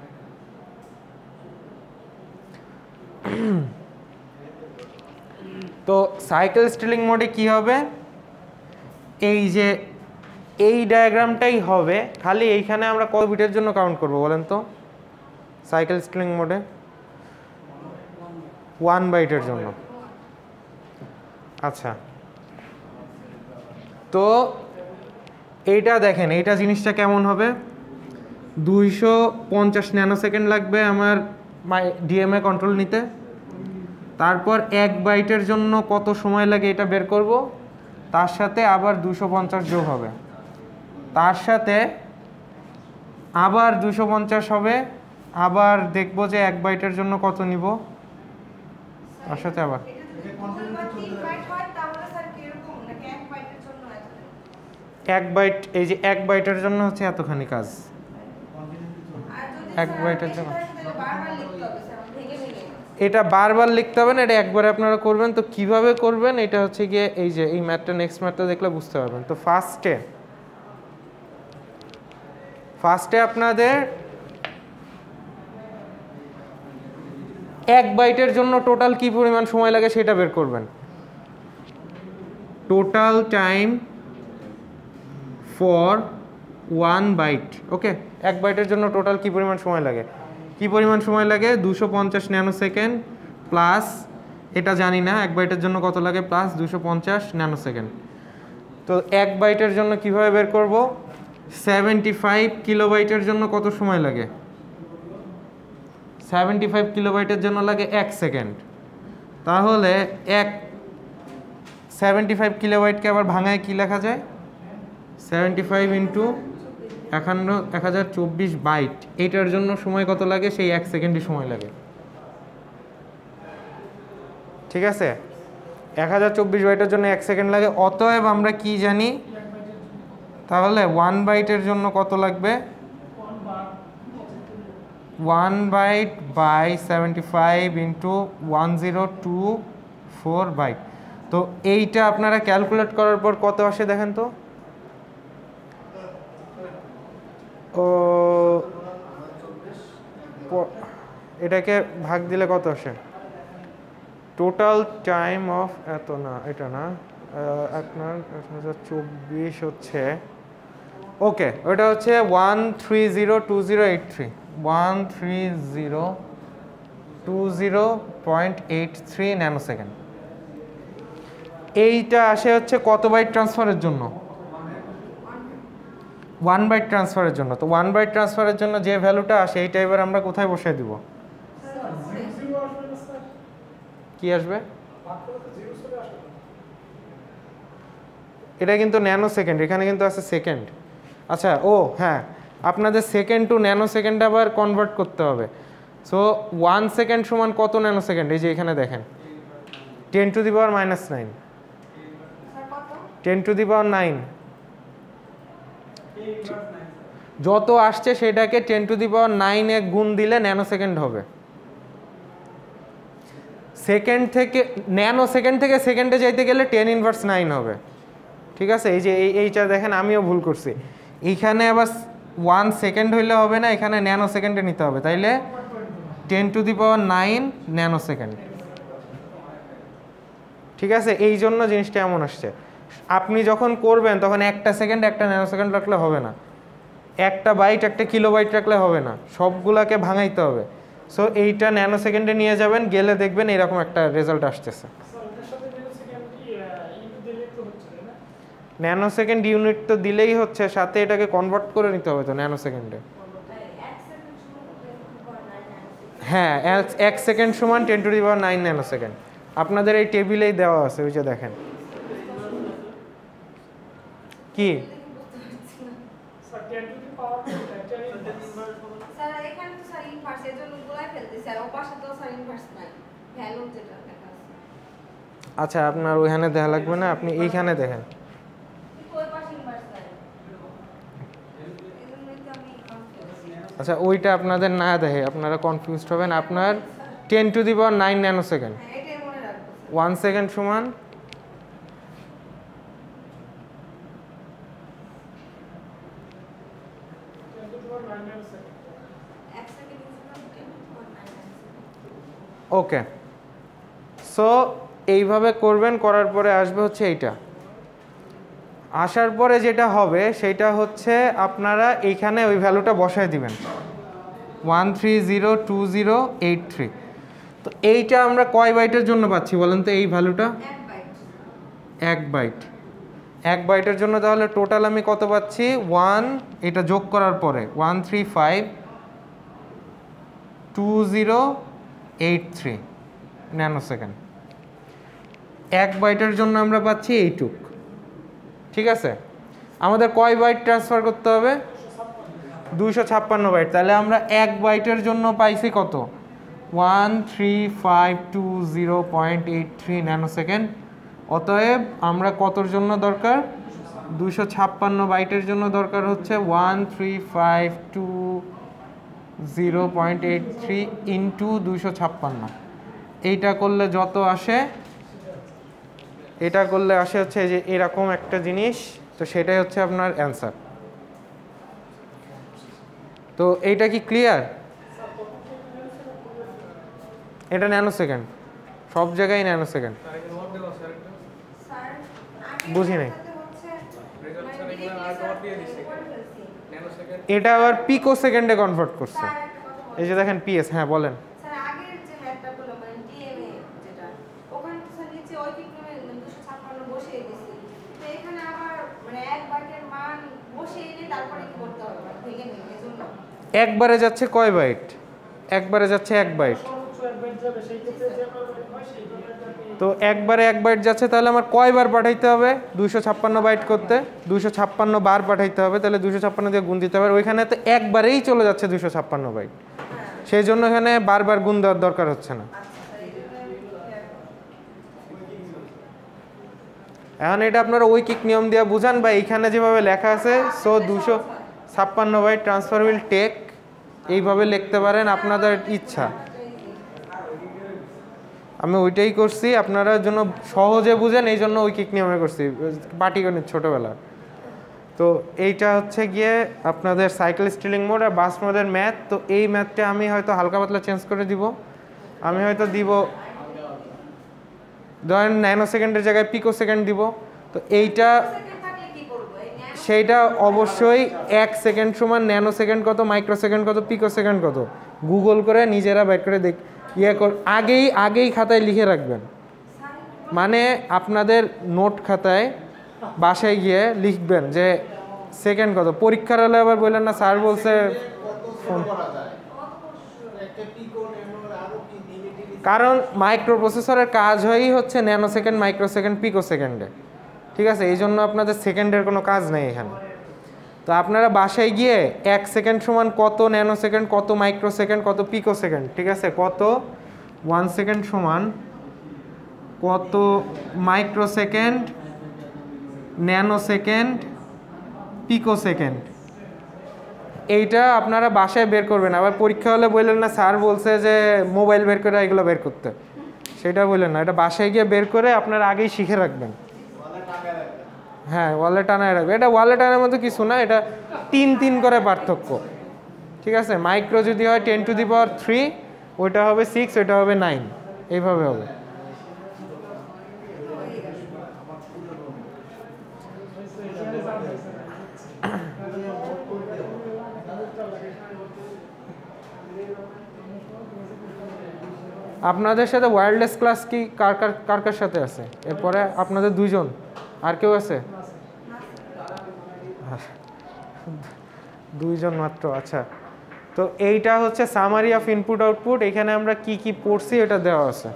তো সাইকেল স্টিলিং মোডে কি হবে, এই যে এই ডায়াগ্রামটাই হবে, খালি এইখানে আমরা কত বিটের জন্য কাউন্ট করব বলেন তো সাইকেল স্ট্রিং মোডে? 1 বাইটের জন্য। আচ্ছা, তো এইটা দেখেন, এইটা জিনিসটা কেমন হবে, 250 ন্যানোসেকেন্ড লাগবে আমার ডিএমএ কন্ট্রোল নিতে। তারপর 1 বাইটের জন্য কত সময় লাগে এটা বের করব, তার সাথে আবার 250 যোগ হবে, তার সাথে আবার 250 হবে, আবার দেখবো যে 1 বাইটের জন্য কত নিব, তার সাথে আবার 1 বাইট, এই যে 1 বাইটের জন্য হচ্ছে এতখানি কাজ, 1 বাইটের জন্য এটা বারবার লিখতে হবে না, এটা একবারে আপনারা করবেন। তো কিভাবে করবেন এটা হচ্ছে গিয়ে এই যে এই ম্যাথটা, নেক্সট ম্যাথটা দেখলে বুঝতে পারবেন। তো ফার্স্টে আপনাদের 1 বাইটের জন্য টোটাল কি পরিমাণ সময় লাগে সেটা বের করবেন। টোটাল টাইম ফর 1 বাইট, ওকে। 1 বাইটের জন্য টোটাল কি পরিমাণ সময় লাগে, 250 ন্যানোসেকেন্ড প্লাস, এটা জানি না 1 বাইটের জন্য কত লাগে, প্লাস 250 ন্যানোসেকেন্ড। তো 1 বাইটের জন্য কিভাবে বের করব, 75 কিলোবাইটের জন্য কত সময় লাগে, 75 কিলোবাইটের জন্য লাগে 1 সেকেন্ড। তাহলে 75 কিলোবাইটকে আবার ভাঙায় কি লেখা যায়, 75 ইন্টু 1024 বাইট, এইটার জন্য সময় কত লাগে, সেই 1 সেকেন্ডই সময় লাগে। ঠিক আছে, 1024 বাইটের জন্য 1 সেকেন্ড লাগে। অতএব আমরা কি জানি, তাহলে 1 বাইটের জন্য কত লাগবে, 1 বাইট বাই 75 ইন্টু 1024 বাইট। তো এইটা আপনারা ক্যালকুলেট করার পর কত আসে দেখেন তো, এটাকে ভাগ দিলে কত আসে, টোটাল টাইম অফ, এত না এটা না, আপনার 1024 হচ্ছে, ওকে, ওটা হচ্ছে 1302083, 13020.83 ন্যানোসেকেন্ড। এইটা আসে হচ্ছে কত বাইট ট্রান্সফারের জন্য, 1 বাইট ট্রান্সফারের জন্য। তো 1 বাইট ট্রান্সফারের জন্য যে ভ্যালুটা আসে এইটা এবার আমরা কোথায় বসাই দিব, কি আসবে, এটা কিন্তু ন্যানো সেকেন্ড, এখানে কিন্তু আছে সেকেন্ড। আচ্ছা, ও হ্যাঁ, আপনাদের সেকেন্ড টু ন্যানো সেকেন্ডে আবার কনভার্ট করতে হবে। সো 1 সেকেন্ড সমান কত ন্যানো সেকেন্ড, এই যে এখানে দেখেন 10 to the power -9, 10 to the পাওয়ার 9, যত আসছে সেটাকে 10 টু দি পাওয়ার 9 এ গুণ দিলে ন্যানো সেকেন্ড হবে। সেকেন্ড থেকে ন্যানো সেকেন্ড থেকে সেকেন্ডে যাইতে গেলে 10 ইনভার্স 9 হবে। ঠিক আছে, এই যে এইটা দেখেন আমিও ভুল করছি, এইখানে আবার 1 সেকেন্ড হইলে হবে না, এখানে ন্যানো সেকেন্ডে নিতে হবে, তাইলে 10 to the power 9 nano second. ঠিক আছে, এই জন্য জিনিসটা এমন আসছে। আপনি যখন করবেন তখন একটা সেকেন্ড একটা ন্যানো সেকেন্ড রাখলে হবে না, একটা বাইট একটা কিলোবাইট রাখলে হবে না, সবগুলাকে ভাঙাইতে হবে। সো এইটা ন্যানো সেকেন্ডে নিয়ে যাবেন, গেলে দেখবেন এরকম একটা রেজাল্ট আসতেছে। ন্যানো সেকেন্ড ইউনিট তো দিলেই হচ্ছে, সাথে এটাকে কনভার্ট করে নিতে হবে তো ন্যানো সেকেন্ডে। হ্যাঁ, 1 সেকেন্ড সমান 10 to the power 9 nano second, আপনাদের এই টেবিলেই দেওয়া আছে, ওই যে দেখেন। কি আচ্ছা, আপনার ওইখানে দেখা লাগবে না, আপনি এইখানে দেখেন। আচ্ছা, ওইটা আপনাদের না দেখে আপনারা কনফিউজড হবেন। আপনার 10 to the power 9 nano second, 1 second সমান ওকে। সো এইভাবে করবেন, করার পরে আসবে হচ্ছে এইটা, আসার পরে যেটা হবে সেটা হচ্ছে আপনারা এইখানে ওই ভ্যালুটা বসায় দিবেন 1302083। তো এইটা আমরা কয় বাইটের জন্য পাচ্ছি বলেন তো এই ভ্যালুটা? 1 বাইট। 1 বাইটের জন্য তাহলে টোটাল আমি কত পাচ্ছি? 1, এটা যোগ করার পরে 1352083 ন্যানোসেকেন্ড। 1 বাইটের জন্য আমরা পাচ্ছি এইটুক। ঠিক আছে, আমাদের কয় বাইট ট্রান্সফার করতে হবে? 256 বাইট। তাহলে আমরা 1 বাইটের জন্য পাইছি কত? 13520.83 ন্যানোসেকেন্ড। অতএব আমরা কতর জন্য দরকার? 256 বাইটের জন্য দরকার হচ্ছে 13520.83 ইন্টু 256। এইটা করলে যত আসে, এটা করলে আসে হচ্ছে যে এরকম একটা জিনিস। তো সেটাই হচ্ছে আপনার অ্যান্সার। তো এইটা কি ক্লিয়ার? এটা ন্যানোসেকেন্ড, সব জায়গায় ন্যানোসেকেন্ড। বুঝি নাই। এটা আবার পিকো সেকেন্ডে কনভার্ট করছে। এই যে দেখেন পিএস। হ্যাঁ বলেন। একবারে যাচ্ছে কয় বাইট? একবারে যাচ্ছে 1 বাইট। তো একবারে 1 বাইট যাচ্ছে, তাহলে আমার কয়বার পাঠাইতে হবে 256 বাইট করতে? 256 বার পাঠাইতে হবে। তাহলে 256 দিয়ে গুণ দিতে হবে। ওইখানে তো একবারেই চলে যাচ্ছে 256 বাইট, সেই জন্য এখানে বারবার গুণ দেওয়ার দরকার হচ্ছে না। এখন এটা আপনারা ঐকিক নিয়ম দিয়ে বুঝান বা এইখানে যেভাবে লেখা আছে, so 256 byte transfer will take, এইভাবে লিখতে পারেন, আপনাদের ইচ্ছা। আমি ওইটাই করছি আপনারা জন্য সহজে বুঝেন, এই জন্য ঐকিক নিয়মে করছি, পাটিগণিত ছোটোবেলা। তো এইটা হচ্ছে গিয়ে আপনাদের সাইকেল স্টিলিং মোড আর বাস মোডের ম্যাথ। তো এই ম্যাথটা আমি হয়তো হালকা পাতলা চেঞ্জ করে দিব। আমি হয়তো দিব ধরেন ন্যানো সেকেন্ডের জায়গায় পিকো সেকেন্ড দিব। তো এইটা সেইটা অবশ্যই 1 সেকেন্ড সমান ন্যানো সেকেন্ড কত, মাইক্রো সেকেন্ড কত, পিকো সেকেন্ড কত, গুগল করে নিজেরা বের করে আগেই খাতায় লিখে রাখবেন। মানে আপনাদের নোট খাতায় বাসায় গিয়ে লিখবেন যে সেকেন্ড কত। পরীক্ষার হলে আবার বললেন না স্যার বলছে, কারণ মাইক্রো প্রসেসরের কাজ হয়ই হচ্ছে ন্যানো সেকেন্ড, মাইক্রো সেকেন্ড, পিকো সেকেন্ডে। ঠিক আছে, এই জন্য আপনাদের সেকেন্ডের কোনো কাজ নেই এখানে। তো আপনারা বাসায় গিয়ে 1 সেকেন্ড সমান কত ন্যানো সেকেন্ড, কত মাইক্রো সেকেন্ড, কত পিকো সেকেন্ড, ঠিক আছে, কত 1 সেকেন্ড সমান কত মাইক্রো সেকেন্ড, ন্যানো সেকেন্ড, পিকো সেকেন্ড, এইটা আপনারা বাসায় বের করবেন। আবার পরীক্ষা হলে বললেন না স্যার বলছে যে মোবাইল বের করে এগুলো বের করতে, সেটা বললেন না, এটা বাসায় গিয়ে বের করে আপনারা আগেই শিখে রাখবেন। হ্যাঁ, ওয়ালে টানায় রাখবে। এটা ওয়ালে টানার মধ্যে কিছু না, এটা 3 করে পার্থক্য। ঠিক আছে, মাইক্রো যদি হয় 10⁻3, ওইটা হবে 6, ওইটা হবে 9, এইভাবে হবে। আপনাদের সাথে ওয়্যারলেস ক্লাস কি কার কার সাথে আছে? এরপরে আপনাদের 2 জন, আর কেউ আছে? 2 জন মাত্র। আচ্ছা, তো এইটা হচ্ছে সামারি অফ ইনপুট আউটপুট। এখানে আমরা কি কি পড়ছি এটা দেওয়া আছে।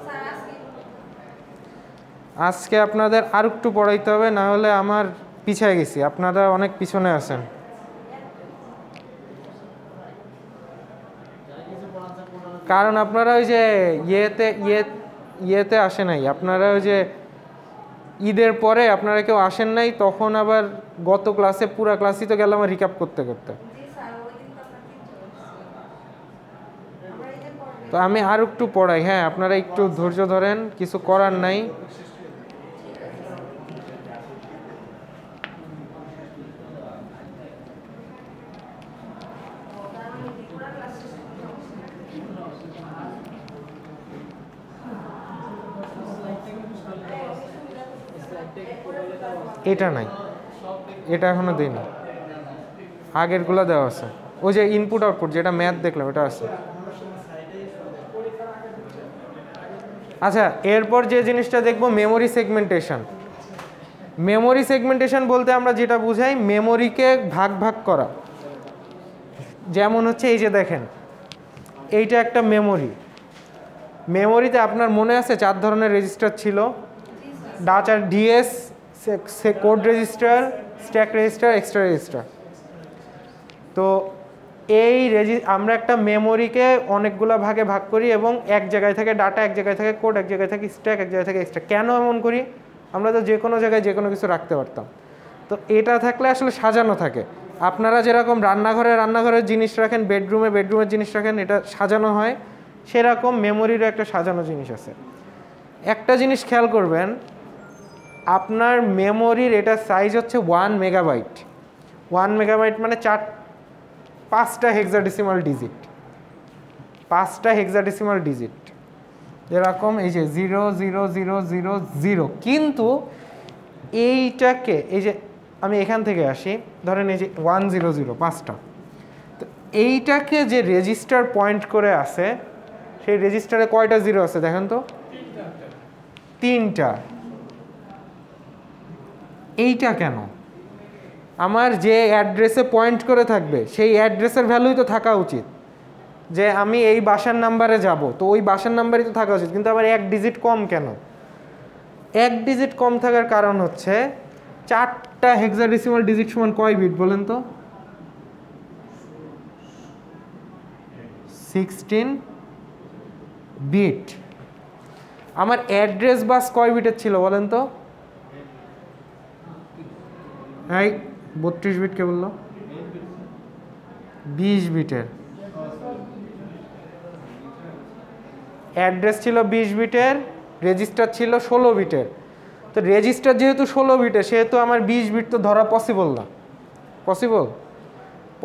আজকে আপনাদের আর একটু পড়াইতে হবে, না হলে আমার পিছিয়ে গেছি, আপনারা অনেক পিছনে আছেন। কারণ আপনারা ওই যে ইয়েতে আসে নাই, আপনারা ওই যে ঈদের পরে আপনারা কেউ আসেন নাই, তখন আবার গত ক্লাসে পুরা ক্লাসই তো গেলাম রিক্যাপ করতে করতে। তো আমি আর একটু পড়াই, হ্যাঁ আপনারা একটু ধৈর্য ধরেন, কিছু করার নাই। এটা নাই, এটা এখনো দিইনি, আগেরগুলো দেওয়া আছে। ওই যে ইনপুট আউটপুট যেটা ম্যাথ দেখলাম এটা আছে। আচ্ছা, এরপর যে জিনিসটা দেখবো মেমোরি সেগমেন্টেশন। মেমোরি সেগমেন্টেশন বলতে আমরা যেটা বুঝাই মেমোরিকে ভাগ ভাগ করা। যেমন হচ্ছে এই যে দেখেন, এইটা একটা মেমোরি। মেমোরিতে আপনার মনে আছে 4 ধরনের রেজিস্টার ছিল, ডাচ আর DS, code register, stack register, extra register. তো এই আমরা একটা মেমোরিকে অনেকগুলো ভাগে ভাগ করি এবং এক জায়গায় থেকে ডাটা, এক জায়গায় থেকে কোড, এক জায়গায় থেকে স্ট্যাক, এক জায়গায় থেকে এক্সট্রা। কেন এমন করি? আমরা তো যে কোনো জায়গায় যে কোনো কিছু রাখতে পারতাম। তো এটা থাকলে আসলে সাজানো থাকে। আপনারা যেরকম রান্নাঘরের জিনিস রাখেন, বেডরুমের জিনিস রাখেন, এটা সাজানো হয়, সেরকম মেমোরিরও একটা সাজানো জিনিস আছে। একটা জিনিস খেয়াল করবেন, আপনার মেমোরির এটা সাইজ হচ্ছে 1 মেগাবাইট। 1 মেগাবাইট মানে 5টা হেক্সাডেসিমাল ডিজিট, 5টা হেক্সাডেসিমাল ডিজিট, এরকম এই যে 00000। কিন্তু এইটাকে, এই যে আমি এখান থেকে আসি, ধরেন এই যে 100, 5টা। তো এইটাকে যে রেজিস্টার পয়েন্ট করে আছে, সেই রেজিস্টারে কয়টা জিরো আছে দেখেন তো? 3টা। এইটা কেন? আমার যে অ্যাড্রেসে পয়েন্ট করে থাকবে সেই অ্যাড্রেসের ভ্যালুই তো থাকা উচিত। যে আমি এই বাসার নাম্বারে যাব, তো ওই বাসার নাম্বারই তো থাকা উচিত, কিন্তু আবার 1 ডিজিট কম কেন? 1 ডিজিট কম থাকার কারণ হচ্ছে 4টা হেক্সাডেসিমাল ডিজিট সমান কয় বিট বলেন তো? 16 বিট। আমার অ্যাড্রেস বাস কয় বিটের ছিল বলেন তো? 32 বিট কে বললো? 20 বিটের। অ্যাড্রেস ছিল 20 বিটের, রেজিস্টার ছিল 16 বিটের। তো রেজিস্টার যেহেতু 16 বিটের, সেহেতু আমার 20 বিট তো ধরা পসিবল না।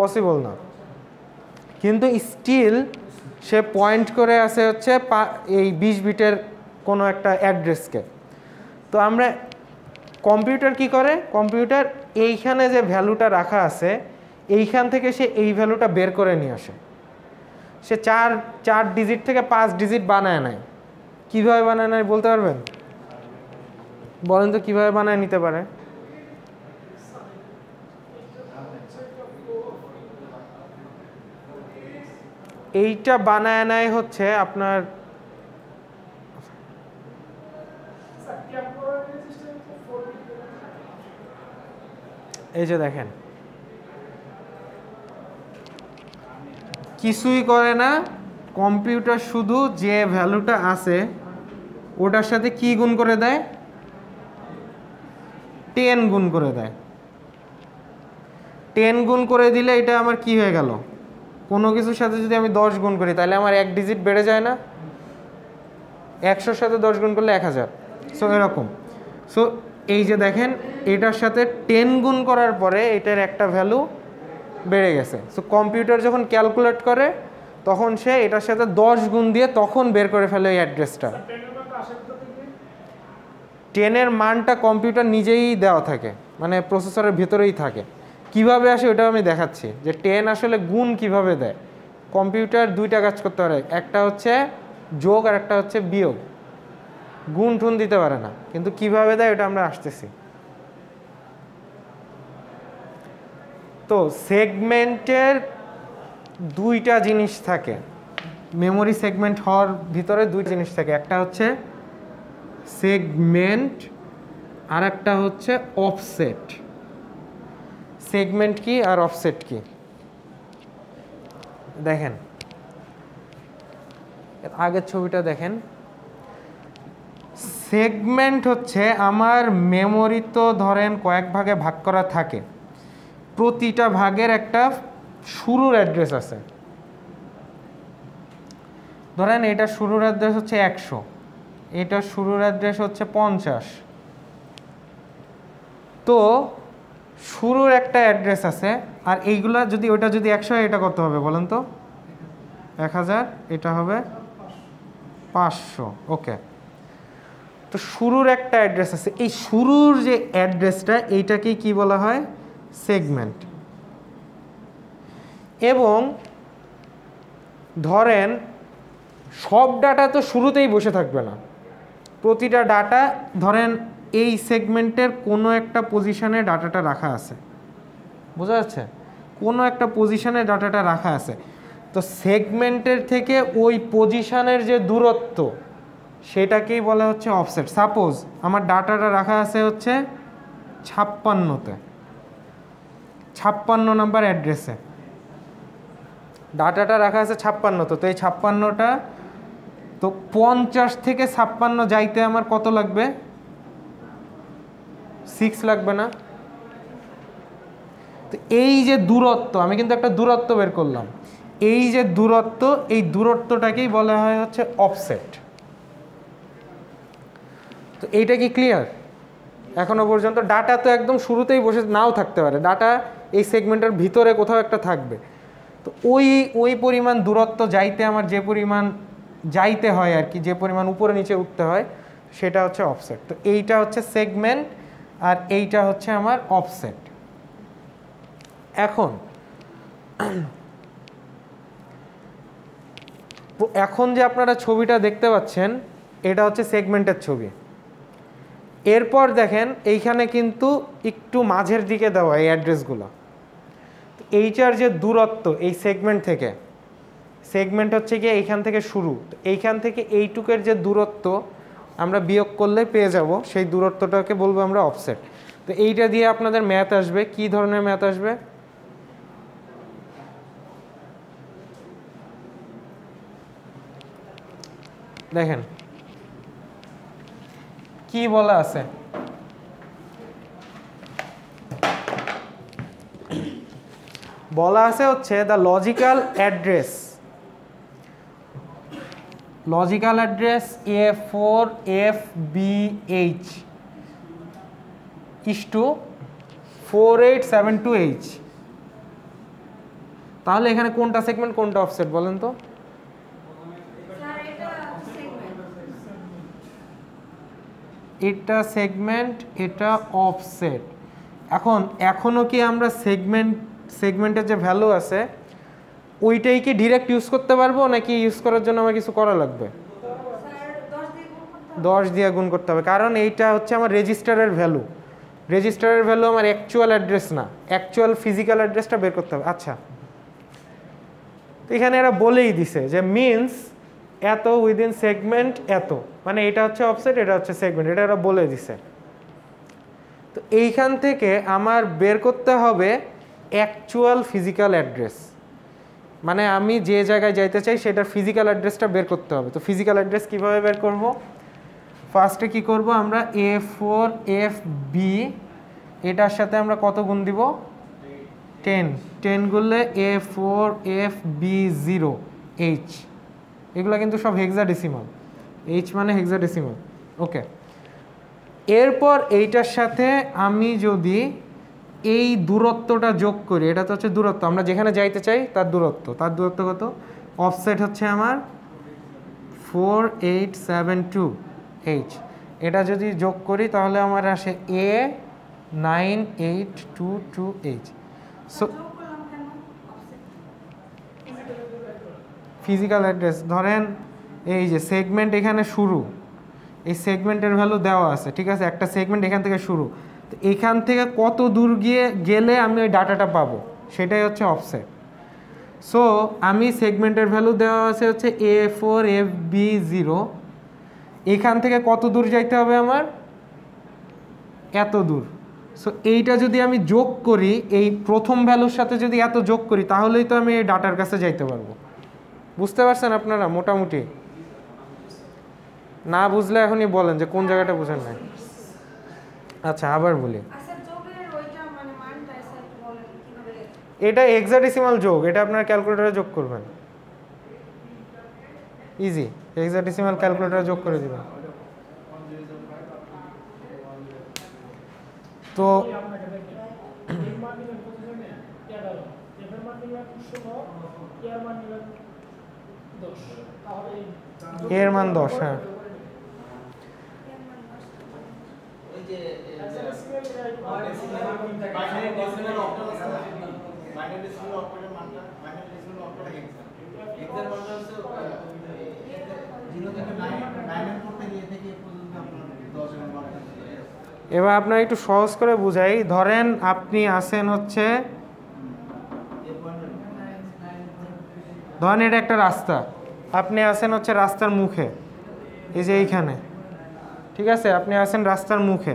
পসিবল না। কিন্তু স্টিল সে পয়েন্ট করে আছে হচ্ছে এই 20 বিটের কোনো একটা অ্যাড্রেসকে। তো আমরা কম্পিউটার কি করে? কম্পিউটার এইখানে যে ভ্যালুটা রাখা আছে, এইখান থেকে সে এই ভ্যালুটা বের করে নিয়ে আসে। সে 4 ডিজিট থেকে 5 ডিজিট বানায় নেয়। কীভাবে বানায় নেয় বলতে পারবেন? বলেন তো কীভাবে বানায় নিতে পারে? এইটা বানায় নেয় হচ্ছে আপনার, এই যে দেখেন, কিছুই করে না কম্পিউটার, শুধু যে ভ্যালুটা আছে ওটার সাথে কি গুণ করে দেয়? 10 গুণ করে দেয়। 10 গুণ করে দিলে এটা আমার কি হয়ে গেল? কোনো কিছুর সাথে যদি আমি 10 গুণ করি তাহলে আমার 1 ডিজিট বেড়ে যায় না? 100-র সাথে 10 গুণ করলে 1000। সো এরকম। সো এই যে দেখেন, এটার সাথে 10 গুণ করার পরে এটার একটা ভ্যালু বেড়ে গেছে। সো কম্পিউটার যখন ক্যালকুলেট করে তখন সে এটার সাথে 10 গুণ দিয়ে তখন বের করে ফেলে এই অ্যাড্রেসটা। 10-এর মানটা কম্পিউটার নিজেই দেওয়া থাকে, মানে প্রসেসরের ভেতরেই থাকে। কিভাবে আসে ওটাও আমি দেখাচ্ছি, যে 10 আসলে গুণ কিভাবে দেয়। কম্পিউটার 2টা কাজ করতে পারে, একটা হচ্ছে যোগ আর একটা হচ্ছে বিয়োগ। গুণ টুন দিতে পারে না, কিন্তু কিভাবে দেয় ওটা আমরা আসতেছি। তো সেগমেন্টের 2টা জিনিস থাকে, মেমোরি সেগমেন্ট হওয়ার ভিতরে 2 জিনিস থাকে। একটা হচ্ছে সেগমেন্ট আর একটা হচ্ছে অফসেট। সেগমেন্ট কি আর অফসেট কি দেখেন, আগের ছবিটা দেখেন। সেগমেন্ট হচ্ছে আমার মেমোরি, তো ধরেন কয়েক ভাগে ভাগ করা থাকে, প্রতিটা ভাগের একটা শুরুর অ্যাড্রেস আছে। ধরেন এটা শুরুর অ্যাড্রেস হচ্ছে 100, এটা শুরুর অ্যাড্রেস হচ্ছে 50। তো শুরুর একটা অ্যাড্রেস আছে, আর এইগুলা যদি ওটা যদি 100 হয়, এটা কত হবে বলেন তো? 1000, এটা হবে 500। ওকে, তো শুরুর একটা অ্যাড্রেস আছে। এই শুরুর যে অ্যাড্রেসটা, এইটাকেই কি বলা হয়? সেগমেন্ট। এবং ধরেন সব ডাটা তো শুরুতেই বসে থাকবে না, প্রতিটা ডাটা ধরেন এই সেগমেন্টের কোনো একটা পজিশনে ডাটাটা রাখা আছে, বোঝা যাচ্ছে, কোনো একটা পজিশনে ডাটাটা রাখা আছে। তো সেগমেন্টের থেকে ওই পজিশনের যে দূরত্ব সেটাকেই বলা হচ্ছে অফসেট। সাপোজ আমার ডাটাটা রাখা আছে হচ্ছে 56তে, 56 নাম্বার অ্যাড্রেসে ডাটাটা রাখা আছে 56তে। তো এই 56টা, তো 50 থেকে 56 যাইতে আমার কত লাগবে? 6 লাগবে না? তো এই যে দূরত্ব, আমি কিন্তু একটা দূরত্ব বের করলাম, এই যে দূরত্ব, এই দূরত্বটাকেই বলা হয় হচ্ছে অফসেট। তো এইটা কি ক্লিয়ার এখনো পর্যন্ত? ডাটা তো একদম শুরুতেই বসে নাও থাকতে পারে, ডাটা এই সেগমেন্টের ভিতরে কোথাও একটা থাকবে। তো ওই পরিমাণ দূরত্ব যাইতে আমার যে পরিমাণ যাইতে হয় আর কি, যে পরিমাণ উপরে নিচে উঠতে হয়, সেটা হচ্ছে অফসেট। তো এইটা হচ্ছে সেগমেন্ট আর এইটা হচ্ছে আমার অফসেট। এখন যে আপনারা ছবিটা দেখতে পাচ্ছেন এটা হচ্ছে সেগমেন্টের ছবি। এরপর দেখেন এইখানে কিন্তু একটু মাঝের দিকে দেওয়া এই অ্যাড্রেসগুলো। এইটার যে দূরত্ব এই সেগমেন্ট থেকে, সেগমেন্ট হচ্ছে গিয়ে এইখান থেকে শুরু, এইখান থেকে এইটুকের যে দূরত্ব আমরা বিয়োগ করলে পেয়ে যাব, সেই দূরত্বটাকে বলবো আমরা অফসেট। তো এইটা দিয়ে আপনাদের ম্যাথ আসবে। কি ধরনের ম্যাথ আসবে? দেখেন কি বলা আছে, বলা আছে হচ্ছে the logical address A4FBH is to 4872H। তাহলে এখানে কোনটা সেগমেন্ট কোনটা অফসেট বলেন তো? এটা সেগমেন্ট, এটা অফসেট। এখনো কি আমরা সেগমেন্টের যে ভ্যালু আছে ওইটাই কি ডিরেক্ট ইউজ করতে পারবো, নাকি ইউজ করার জন্য আমার কিছু করা লাগবে? 10 দিয়ে গুণ করতে হবে, কারণ এইটা হচ্ছে আমার রেজিস্টারের ভ্যালু। রেজিস্টারের ভ্যালু আমার অ্যাকচুয়াল অ্যাড্রেস না, অ্যাকচুয়াল ফিজিক্যাল অ্যাড্রেসটা বের করতে হবে। আচ্ছা, তো এখানে এরা বলেই দিছে যে মিনস এত উইদিন সেগমেন্ট এত, মানে এটা হচ্ছে অফসেট, এটা হচ্ছে সেগমেন্ট, এটা এরা বলে দিছে। তো এইখান থেকে আমার বের করতে হবে অ্যাকচুয়াল ফিজিক্যাল অ্যাড্রেস, মানে আমি যে জায়গায় যাইতে চাই সেটার ফিজিক্যাল অ্যাড্রেসটা বের করতে হবে। তো ফিজিক্যাল অ্যাড্রেস কীভাবে বের করব? ফার্স্টে কি করব আমরা, A4FB এটার সাথে আমরা কত গুণ দিব? 10 গুনলে A4FB0H। এগুলো কিন্তু সব হেক্সাডেসিমাল, H মানে হেক্সাডেসিমাল। ওকে, এরপর এইটার সাথে আমি যদি এই দূরত্বটা যোগ করি, এটা তো হচ্ছে দূরত্ব, আমরা যেখানে যাইতে চাই তার দূরত্ব কত? অফসেট হচ্ছে আমার 4872H। এটা যদি যোগ করি তাহলে আমার আসে A9822H। সো ফিজিক্যাল অ্যাড্রেস ধরেন এই যে সেগমেন্ট এখানে শুরু, এই সেগমেন্টের ভ্যালু দেওয়া আছে, ঠিক আছে, একটা সেগমেন্ট এখান থেকে শুরু, তো এখান থেকে কত দূর গেলে আমি ওই ডাটাটা পাবো, সেটাই হচ্ছে অফসেট। সো আমি সেগমেন্টের ভ্যালু দেওয়া আছে হচ্ছে A4FB0, এখান থেকে কত দূর যাইতে হবে আমার? এত দূর। সো এইটা যদি আমি যোগ করি, এই প্রথম ভ্যালুর সাথে যদি এত যোগ করি, তাহলেই তো আমি এই ডাটার কাছে যাইতে পারবো। বুঝতে পারছেন আপনারা মোটামুটি? না বুঝলে এখনই বলেন যে কোন জায়গাটা বুঝেন নাই। আচ্ছা, আবার বলি, এটা হেক্সাডেসিমাল যোগ, এটা আপনার ক্যালকুলেটরে যোগ করবেন, ইজি, হেক্সাডেসিমাল ক্যালকুলেটরে যোগ করে দিবেন। তো এর মান 10, হ্যাঁ। এবার আপনার একটু সহজ করে বুঝাই, ধরেন আপনি আছেন হচ্ছে, ধরেন এটা একটা রাস্তা, আপনি আছেন হচ্ছে রাস্তার মুখে, এই যে এইখানে, ঠিক আছে, আপনি আছেন রাস্তার মুখে।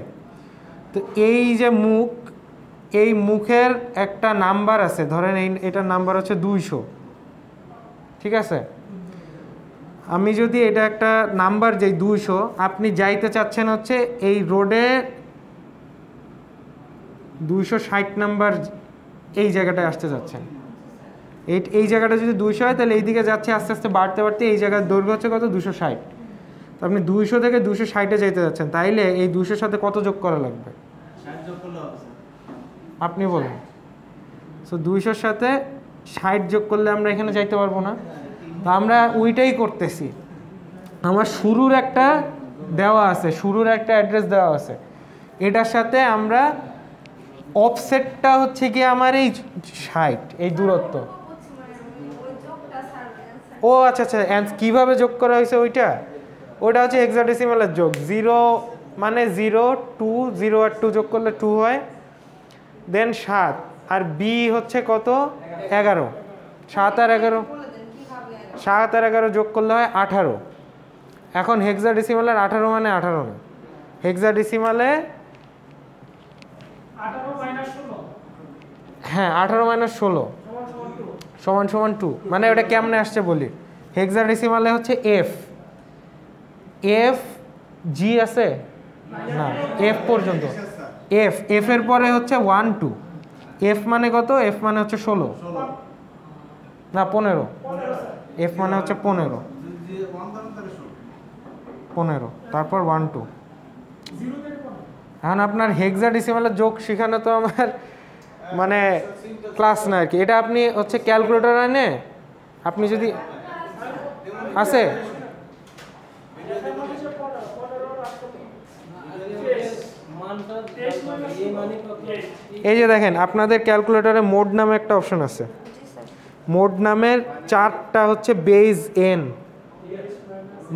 তো এই যে মুখ, এই মুখের একটা নাম্বার আছে, ধরেন এটার নাম্বার হচ্ছে 200, ঠিক আছে। আমি যদি এটা একটা নাম্বার যেই 200, আপনি যাইতে চাচ্ছেন হচ্ছে এই রোডে 260 নাম্বার এই জায়গাটায় আসতে যাচ্ছেন। এই জায়গাটা যদি 200 হয় তাহলে এই দিকে যাচ্ছে আস্তে আস্তে বাড়তে বাড়তে এই জায়গার দৈর্ঘ্য হচ্ছে কত, 260। তো আপনি 200 থেকে 260-এ যাইতে যাচ্ছেন, তাইলে এই 200-এর সাথে কত যোগ করা লাগবে আপনি বলেন। সো 200-এর সাথে 60 যোগ করলে আমরা এখানে যাইতে পারবো না। তো আমরা ওইটাই করতেছি, আমার শুরুর একটা দেওয়া আছে, শুরুর একটা অ্যাড্রেস দেওয়া আছে, এটার সাথে আমরা অফসেটটা হচ্ছে কি আমার এই 60, এই দূরত্ব। ও আচ্ছা আচ্ছা, কীভাবে যোগ করা হয়েছে ওইটা হচ্ছে হেক্সাডেসিমালের যোগ। 0 মানে 0, 2, 0 আর 2 যোগ করলে 2 হয়, দেন 7, আর বি হচ্ছে কত, 11, 7 আর 11 যোগ করলে হয় 18। এখন হেক্সাডেসিমালের 18 মানে 18 না, হেক্সাডেসিমালে হ্যাঁ 18 - 16 সমান 2। মানে ওটা কেমনে আসছে বলি, হেক্সাডেসিমালে হচ্ছে এফ জি আছে না, এফ পর্যন্ত, এফ এর পরে হচ্ছে 1 2, এফ মানে কত, এফ মানে হচ্ছে 16 না 15, এফ মানে হচ্ছে 15, তারপর 1 2। এখন আপনার হেক্সাডেসিমালের যোগ শেখানো তো আমার মানে ক্লাস না আর কি, এটা আপনি হচ্ছে ক্যালকুলেটর আনে, আপনি যদি আছে এই যে দেখেন আপনাদের ক্যালকুলেটরে মোড নামে একটা অপশন আছে, মোড নামের 4টা হচ্ছে বেজ এন,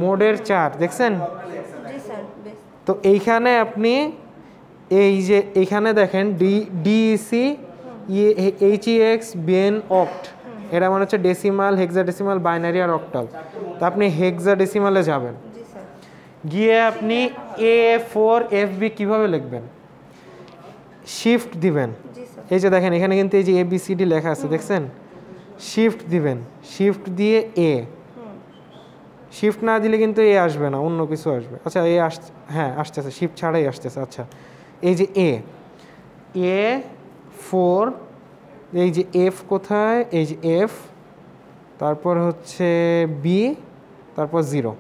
মোডের 4 দেখছেন। তো এইখানে আপনি এই যে এইখানে দেখেন ডিইসি এইচইএক্স বিএন অক্ট, এটা মানে হচ্ছে ডেসিমাল, হেক্সাডেসিমাল, বাইনারি আর অক্টাল। তো আপনি হেক্সাডেসিমালে যাবেন, গিয়ে আপনি A4 FB কিভাবে লিখবেন, শিফট দিবেন, এই যে দেখেন এখানে কিন্তু এই যে ABCD লেখা আছে দেখছেন, শিফট দিবেন, শিফট দিয়ে এ, শিফট না দিলে কিন্তু এ আসবে না, অন্য কিছু আসবে। আচ্ছা এ আসছে, হ্যাঁ আসতেছে, শিফট ছাড়াই আসতেছে। আচ্ছা এই যে A4, এই যে এফ কোথায়, এই যে এফ, তারপর হচ্ছে বি, তারপর 0,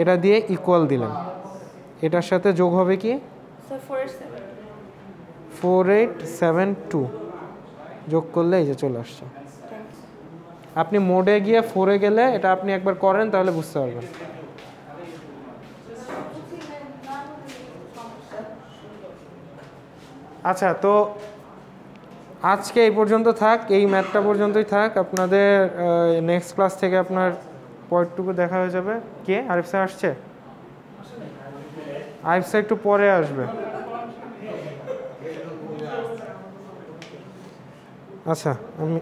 এটা দিয়ে ইকুয়াল দিলেন, এটার সাথে যোগ হবে কি 4872, যোগ করলে এই যে চলে আসছে। আপনি মোডে গিয়ে 4-এ গেলে এটা আপনি একবার করেন তাহলে বুঝতে পারবেন। আচ্ছা তো আজকে এই পর্যন্ত থাক, এই ম্যাথটা পর্যন্তই থাক। আপনাদের নেক্সট ক্লাস থেকে আপনার পয়েন্টটুকু দেখা হয়ে যাবে। কে আরিফ স্যার আসছে? আরিফ স্যার একটু পরে আসবে। আচ্ছা আমি